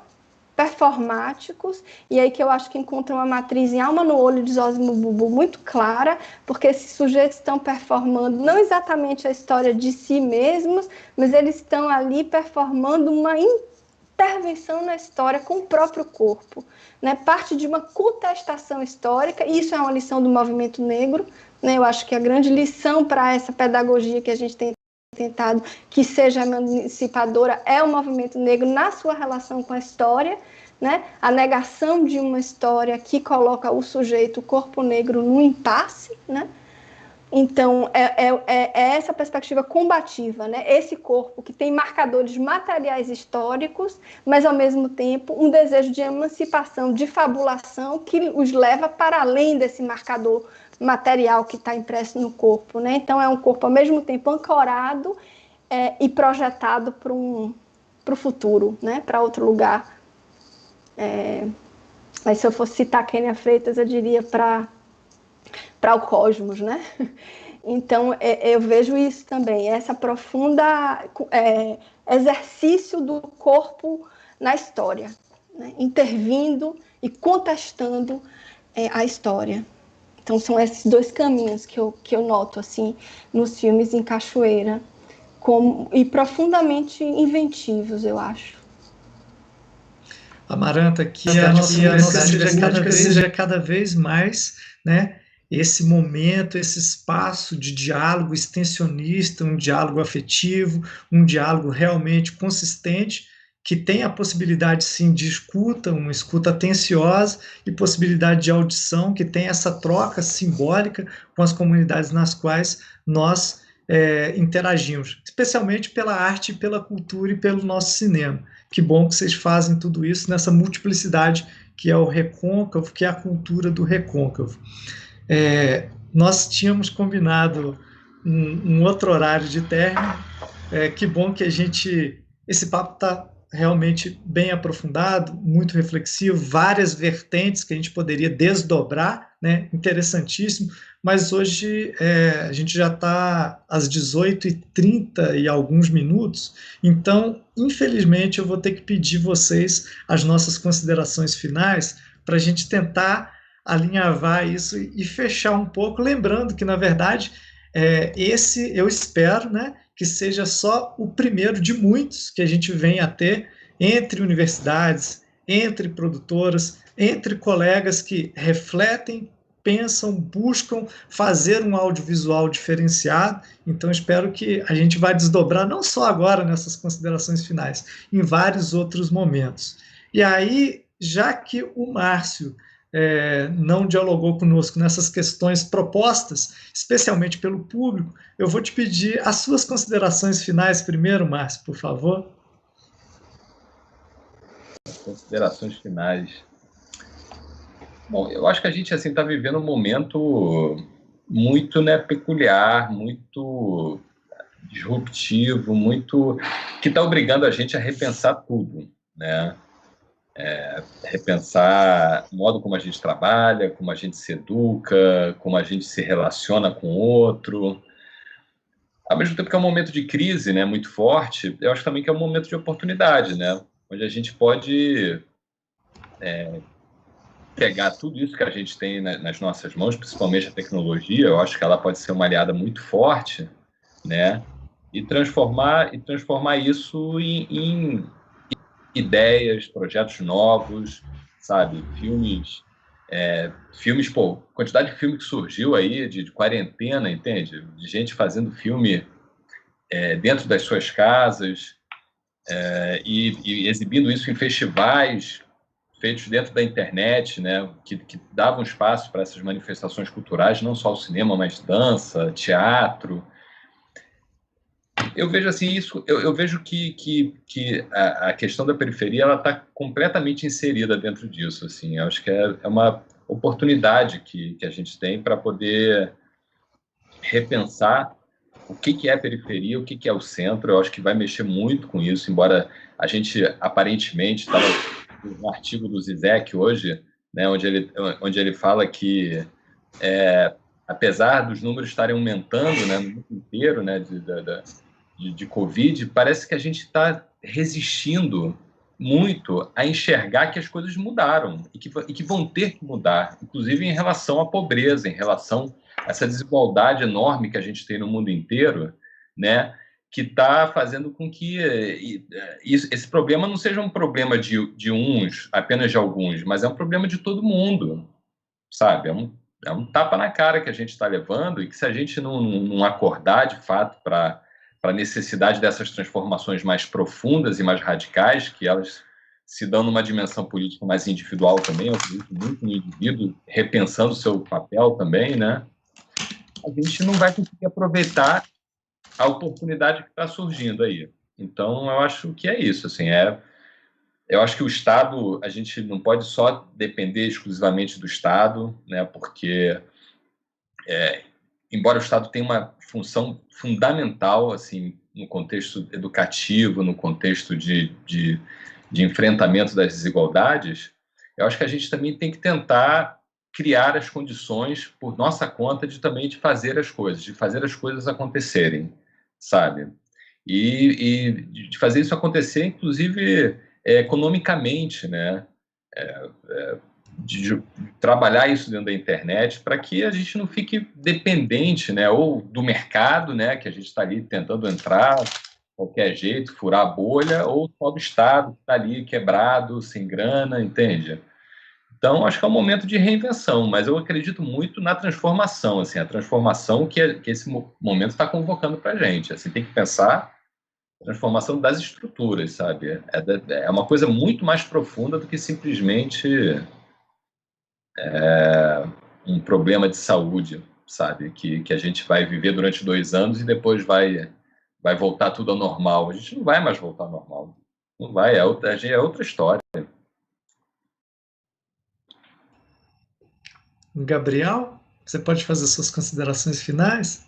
performáticos, e aí que eu acho que encontram uma matriz em Alma no Olho de Zósimo Bubu muito clara, porque esses sujeitos estão performando não exatamente a história de si mesmos, mas eles estão ali performando uma intervenção na história com o próprio corpo, né? Parte de uma contestação histórica, e isso é uma lição do movimento negro, né? Eu acho que a grande lição para essa pedagogia que a gente tem tentado que seja emancipadora é o movimento negro na sua relação com a história, né? A negação de uma história que coloca o sujeito, o corpo negro, num impasse, né? Então, é essa perspectiva combativa, né? Esse corpo que tem marcadores materiais históricos, mas, ao mesmo tempo, um desejo de emancipação, de fabulação, que os leva para além desse marcador material que está impresso no corpo, né? Então, é um corpo, ao mesmo tempo, ancorado e projetado para o futuro, né? Para outro lugar. Mas, se eu fosse citar Kênia Freitas, eu diria para o cosmos, né? Então, eu vejo isso também, essa profunda exercício do corpo na história, né? Intervindo e contestando a história. Então, são esses dois caminhos que eu noto, assim, nos filmes em Cachoeira, e profundamente inventivos, eu acho. Amaranta, que a nossa universidade seja cada vez mais, né, esse momento, esse espaço de diálogo extensionista, um diálogo afetivo, um diálogo realmente consistente, que tem a possibilidade, sim, de escuta, uma escuta atenciosa e possibilidade de audição, que tem essa troca simbólica com as comunidades nas quais nós interagimos, especialmente pela arte, pela cultura e pelo nosso cinema. Que bom que vocês fazem tudo isso nessa multiplicidade que é o Recôncavo, que é a cultura do Recôncavo. Nós tínhamos combinado um outro horário de término. Que bom que esse papo está realmente bem aprofundado, muito reflexivo, várias vertentes que a gente poderia desdobrar, né? Interessantíssimo, mas hoje a gente já está às 18h30 e alguns minutos, então, infelizmente, eu vou ter que pedir vocês as nossas considerações finais para a gente tentar alinhavar isso e fechar um pouco, lembrando que, na verdade, esse eu espero, né, que seja só o primeiro de muitos que a gente venha a ter entre universidades, entre produtoras, entre colegas que refletem, pensam, buscam fazer um audiovisual diferenciado. Então, espero que a gente vai desdobrar, não só agora nessas considerações finais, em vários outros momentos. E aí, já que o Márcio não dialogou conosco nessas questões propostas, especialmente pelo público, eu vou te pedir as suas considerações finais primeiro, Márcio, por favor. Considerações finais. Bom, eu acho que a gente assim está vivendo um momento muito, né, peculiar, muito disruptivo, muito que está obrigando a gente a repensar tudo, né? Repensar o modo como a gente trabalha, como a gente se educa, como a gente se relaciona com o outro. Ao mesmo tempo que é um momento de crise, né, muito forte, eu acho também que é um momento de oportunidade, né, onde a gente pode pegar tudo isso que a gente tem nas nossas mãos, principalmente a tecnologia. Eu acho que ela pode ser uma aliada muito forte, né, e transformar isso em ideias, projetos novos, sabe? Filmes, pô, quantidade de filme que surgiu aí, de quarentena, entende? De gente fazendo filme dentro das suas casas e exibindo isso em festivais feitos dentro da internet, né? Que davam espaço para essas manifestações culturais, não só o cinema, mas dança, teatro. Eu vejo assim isso. Eu vejo que a questão da periferia ela está completamente inserida dentro disso. Assim, eu acho que é uma oportunidade que a gente tem para poder repensar o que é a periferia, o que é o centro. Eu acho que vai mexer muito com isso, embora a gente aparentemente estava no artigo do Zizek hoje, né, onde ele fala que apesar dos números estarem aumentando, né, no mundo inteiro, né, de Covid, parece que a gente está resistindo muito a enxergar que as coisas mudaram e que vão ter que mudar, inclusive em relação à pobreza, em relação a essa desigualdade enorme que a gente tem no mundo inteiro, né, que está fazendo com que esse problema não seja um problema de uns, apenas de alguns, mas é um problema de todo mundo, sabe? É um tapa na cara que a gente está levando e que, se a gente não acordar de fato para a necessidade dessas transformações mais profundas e mais radicais, que elas se dão numa dimensão política mais individual também, eu acredito muito no indivíduo repensando o seu papel também, né? a gente não vai conseguir aproveitar a oportunidade que está surgindo aí. Então, eu acho que é isso. Assim, eu acho que o Estado, a gente não pode só depender exclusivamente do Estado, né, porque, embora o Estado tenha uma função fundamental assim, no contexto educativo, no contexto de enfrentamento das desigualdades, eu acho que a gente também tem que tentar criar as condições por nossa conta também de fazer as coisas acontecerem, sabe? E de fazer isso acontecer, inclusive, economicamente, né? De trabalhar isso dentro da internet para que a gente não fique dependente, né? Ou do mercado, né? Que a gente está ali tentando entrar de qualquer jeito, furar a bolha, ou só do Estado que está ali quebrado, sem grana, entende? Então, acho que é um momento de reinvenção, mas eu acredito muito na transformação, assim, a transformação que esse momento está convocando para a gente. Assim, tem que pensar a transformação das estruturas, sabe? É uma coisa muito mais profunda do que simplesmente um problema de saúde, sabe? Que a gente vai viver durante 2 anos e depois vai voltar tudo ao normal. A gente não vai mais voltar ao normal. Não vai, é outra história. Gabriel, você pode fazer suas considerações finais?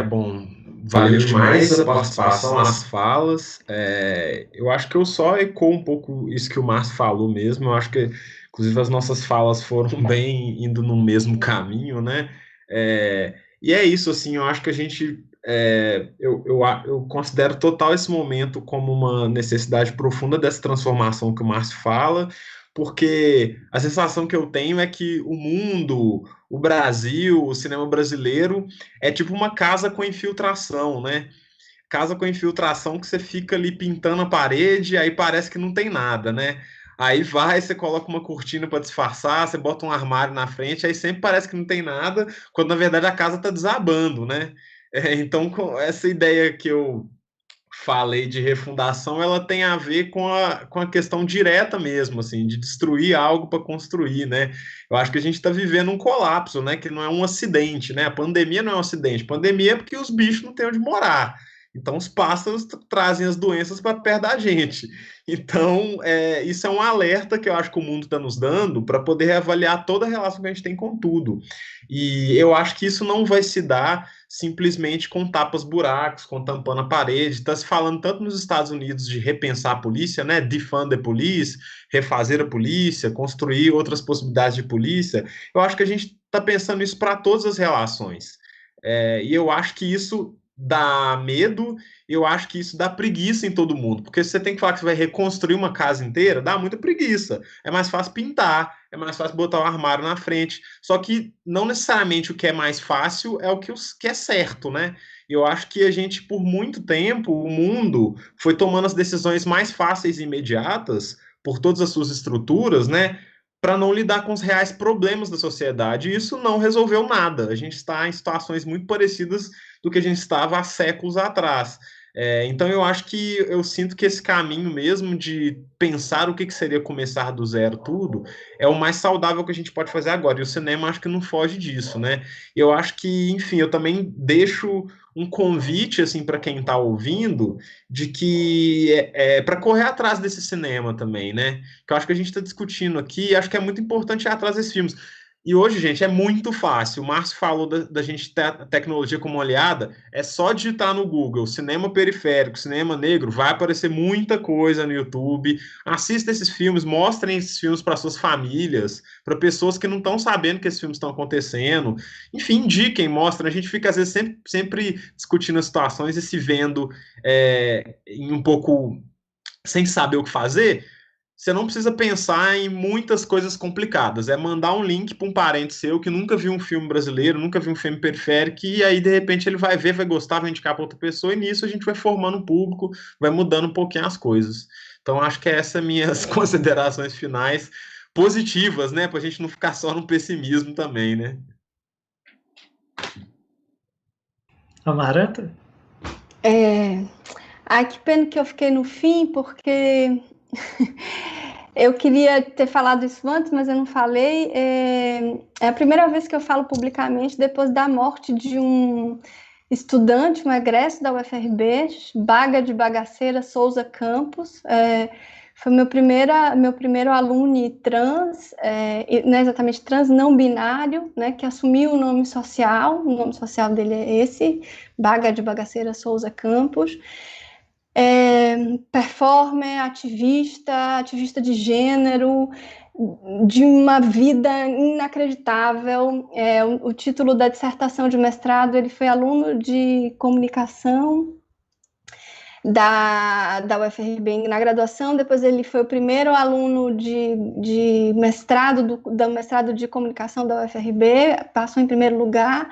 Bom, valeu demais a participação, as falas. Eu acho que eu só eco um pouco isso que o Márcio falou mesmo. Eu acho que, inclusive, as nossas falas foram bem indo no mesmo caminho, né? E é isso, assim, eu acho que a gente. Eu considero total esse momento como uma necessidade profunda dessa transformação que o Márcio fala, porque a sensação que eu tenho é que o mundo, o Brasil, o cinema brasileiro é tipo uma casa com infiltração, né? Casa com infiltração que você fica ali pintando a parede, aí parece que não tem nada, né? Aí vai, você coloca uma cortina para disfarçar, você bota um armário na frente, aí sempre parece que não tem nada, quando na verdade a casa está desabando, né? Então, com essa ideia que eu falei de refundação, ela tem a ver com a questão direta mesmo, assim, de destruir algo para construir, né? Eu acho que a gente está vivendo um colapso, né? Que não é um acidente, né? A pandemia não é um acidente. A pandemia é porque os bichos não têm onde morar. Então, os pássaros trazem as doenças para perto da gente. Então, isso é um alerta que eu acho que o mundo está nos dando para poder reavaliar toda a relação que a gente tem com tudo. E eu acho que isso não vai se dar simplesmente com tapas buracos, com tampando a parede. Está se falando tanto nos Estados Unidos de repensar a polícia, né? Defund the police, refazer a polícia, construir outras possibilidades de polícia. Eu acho que a gente está pensando isso para todas as relações. E eu acho que isso dá medo, eu acho que isso dá preguiça em todo mundo, porque se você tem que falar que você vai reconstruir uma casa inteira, dá muita preguiça. É mais fácil pintar, é mais fácil botar o armário na frente. Só que não necessariamente o que é mais fácil é o que é certo, né? Eu acho que a gente, por muito tempo, o mundo foi tomando as decisões mais fáceis e imediatas por todas as suas estruturas, né? Para não lidar com os reais problemas da sociedade. E isso não resolveu nada. A gente está em situações muito parecidas do que a gente estava há séculos atrás. Então eu sinto que esse caminho mesmo de pensar o que seria começar do zero tudo é o mais saudável que a gente pode fazer agora. E o cinema acho que não foge disso, né? Eu acho que, enfim, eu também deixo um convite assim para quem está ouvindo de que para correr atrás desse cinema também, né? Que eu acho que a gente está discutindo aqui, e acho que é muito importante ir atrás desses filmes. E hoje, gente, é muito fácil. O Márcio falou da gente ter a tecnologia como aliada. É só digitar no Google cinema periférico, cinema negro, vai aparecer muita coisa no YouTube. Assista esses filmes, mostrem esses filmes para suas famílias, para pessoas que não estão sabendo que esses filmes estão acontecendo. Enfim, indiquem, mostrem. A gente fica, às vezes, sempre discutindo as situações e se vendo em um pouco sem saber o que fazer. Você não precisa pensar em muitas coisas complicadas. É mandar um link para um parente seu que nunca viu um filme brasileiro, nunca viu um filme periférico, e aí, de repente, ele vai ver, vai gostar, vai indicar para outra pessoa, e nisso a gente vai formando um público, vai mudando um pouquinho as coisas. Então, acho que essas minhas considerações finais positivas, né? Para a gente não ficar só no pessimismo também, né? Amaranta? Ai, que pena que eu fiquei no fim, porque Eu queria ter falado isso antes, mas eu não falei. É a primeira vez que eu falo publicamente depois da morte de um estudante, um egresso da UFRB, Baga de Bagaceira Souza Campos. Foi meu primeiro aluno trans, não é exatamente trans, não binário, né, que assumiu o nome social dele é esse, Baga de Bagaceira Souza Campos. Performer, ativista de gênero, de uma vida inacreditável. O título da dissertação de mestrado, ele foi aluno de comunicação da UFRB na graduação, depois ele foi o primeiro aluno de mestrado, do mestrado de comunicação da UFRB, passou em primeiro lugar.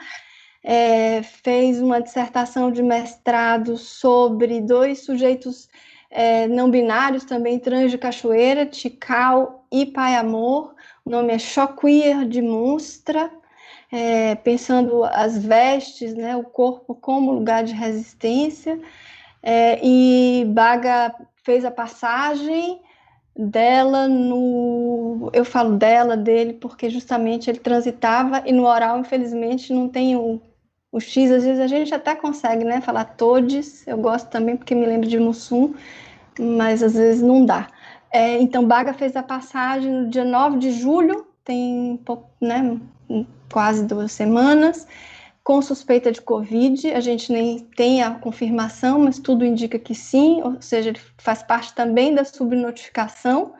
Fez uma dissertação de mestrado sobre 2 sujeitos não binários, também trans de Cachoeira, Tikal e Pai Amor. O nome é Choqueer de Monstra, pensando as vestes, né, o corpo como lugar de resistência. E Baga fez a passagem dela eu falo dele, porque justamente ele transitava, e no oral, infelizmente, não tem o X, às vezes a gente até consegue, né, falar todes, eu gosto também porque me lembro de Mussum, mas às vezes não dá. Então, Baga fez a passagem no dia 9 de julho, tem né, quase 2 semanas, com suspeita de Covid. A gente nem tem a confirmação, mas tudo indica que sim, ou seja, ele faz parte também da subnotificação.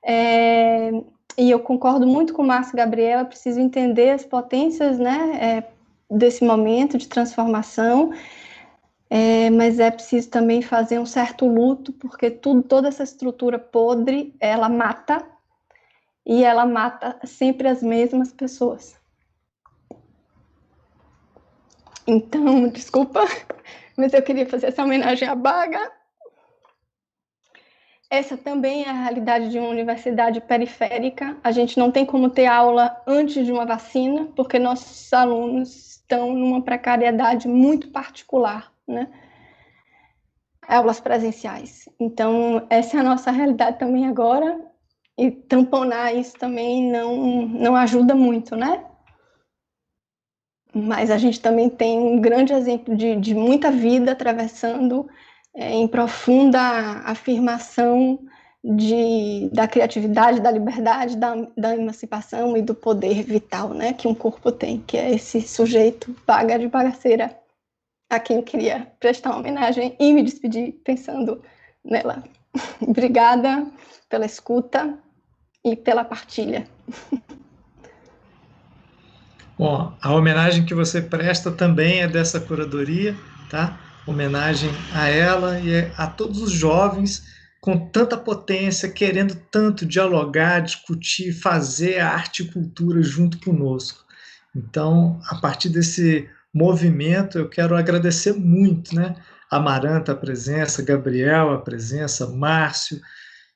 E eu concordo muito com o Márcio Gabriel, é preciso entender as potências, né, desse momento de transformação, mas é preciso também fazer um certo luto, porque toda essa estrutura podre, ela mata, e ela mata sempre as mesmas pessoas. Então, desculpa, mas eu queria fazer essa homenagem à Baga. Essa também é a realidade de uma universidade periférica. A gente não tem como ter aula antes de uma vacina, porque nossos alunos estão numa precariedade muito particular, né? Aulas presenciais. Então, essa é a nossa realidade também agora, e tamponar isso também não ajuda muito, né? Mas a gente também tem um grande exemplo de muita vida atravessando em profunda afirmação da criatividade, da liberdade, da emancipação e do poder vital, né, que um corpo tem, que é esse sujeito Baga de Bagaceira, a quem eu queria prestar uma homenagem e me despedir pensando nela. Obrigada pela escuta e pela partilha. Bom, a homenagem que você presta também é dessa curadoria, tá? Homenagem a ela e a todos os jovens com tanta potência, querendo tanto dialogar, discutir, fazer a arte e cultura junto conosco. Então, a partir desse movimento, eu quero agradecer muito, né? Amaranta a presença, Gabriel a presença, Márcio,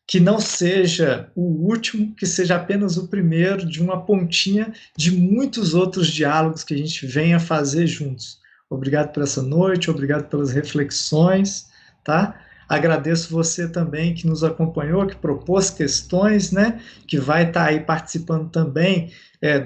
que não seja o último, que seja apenas o primeiro de uma pontinha de muitos outros diálogos que a gente venha fazer juntos. Obrigado por essa noite, obrigado pelas reflexões, tá? Agradeço você também que nos acompanhou, que propôs questões, né? Que vai estar aí participando também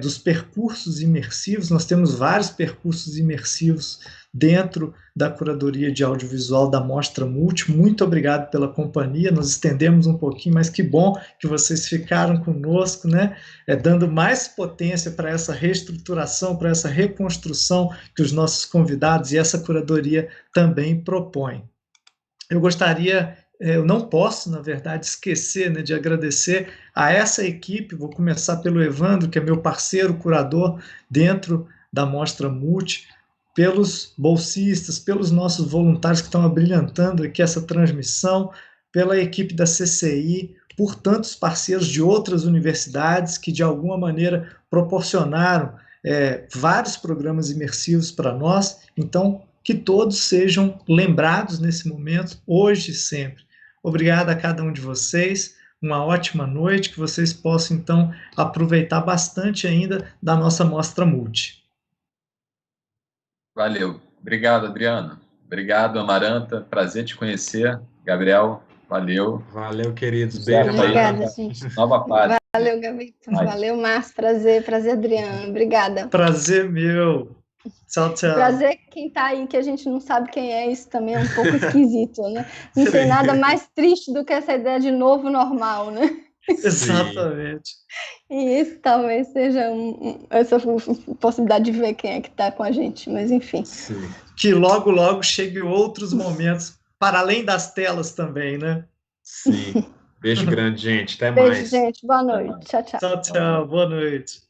dos percursos imersivos. Nós temos vários percursos imersivos dentro da curadoria de audiovisual da Mostra Multi. Muito obrigado pela companhia, nos estendemos um pouquinho, mas que bom que vocês ficaram conosco, né? Dando mais potência para essa reestruturação, para essa reconstrução que os nossos convidados e essa curadoria também propõem. Eu gostaria, eu não posso, na verdade, esquecer, né, de agradecer a essa equipe. Vou começar pelo Evandro, que é meu parceiro curador dentro da Mostra Multi, pelos bolsistas, pelos nossos voluntários que estão abrilhantando aqui essa transmissão, pela equipe da CCI, por tantos parceiros de outras universidades que, de alguma maneira, proporcionaram vários programas imersivos para nós. Então, que todos sejam lembrados nesse momento, hoje e sempre. Obrigado a cada um de vocês, uma ótima noite, que vocês possam, então, aproveitar bastante ainda da nossa Mostra Multi. Valeu. Obrigado, Adriano. Obrigado, Amaranta. Prazer te conhecer. Gabriel, Valeu. Valeu, queridos. Certo Beijo. aí. Obrigada, gente. Nova fase. Valeu, Gabito. Vai. Valeu, Márcio. Prazer, Adriano. Obrigada. Prazer meu. Tchau, tchau. Prazer quem tá aí, que a gente não sabe quem é, isso também é um pouco esquisito, né? Não tem nada mais triste do que essa ideia de novo normal, né? Exatamente. E isso talvez seja essa possibilidade de ver quem é que tá com a gente, mas enfim. Sim. Que logo, logo cheguem outros momentos, para além das telas também, né? Sim. Beijo grande, gente. Até Beijo, mais. gente. Boa noite. Tchau, tchau. Tchau, tchau. Boa noite.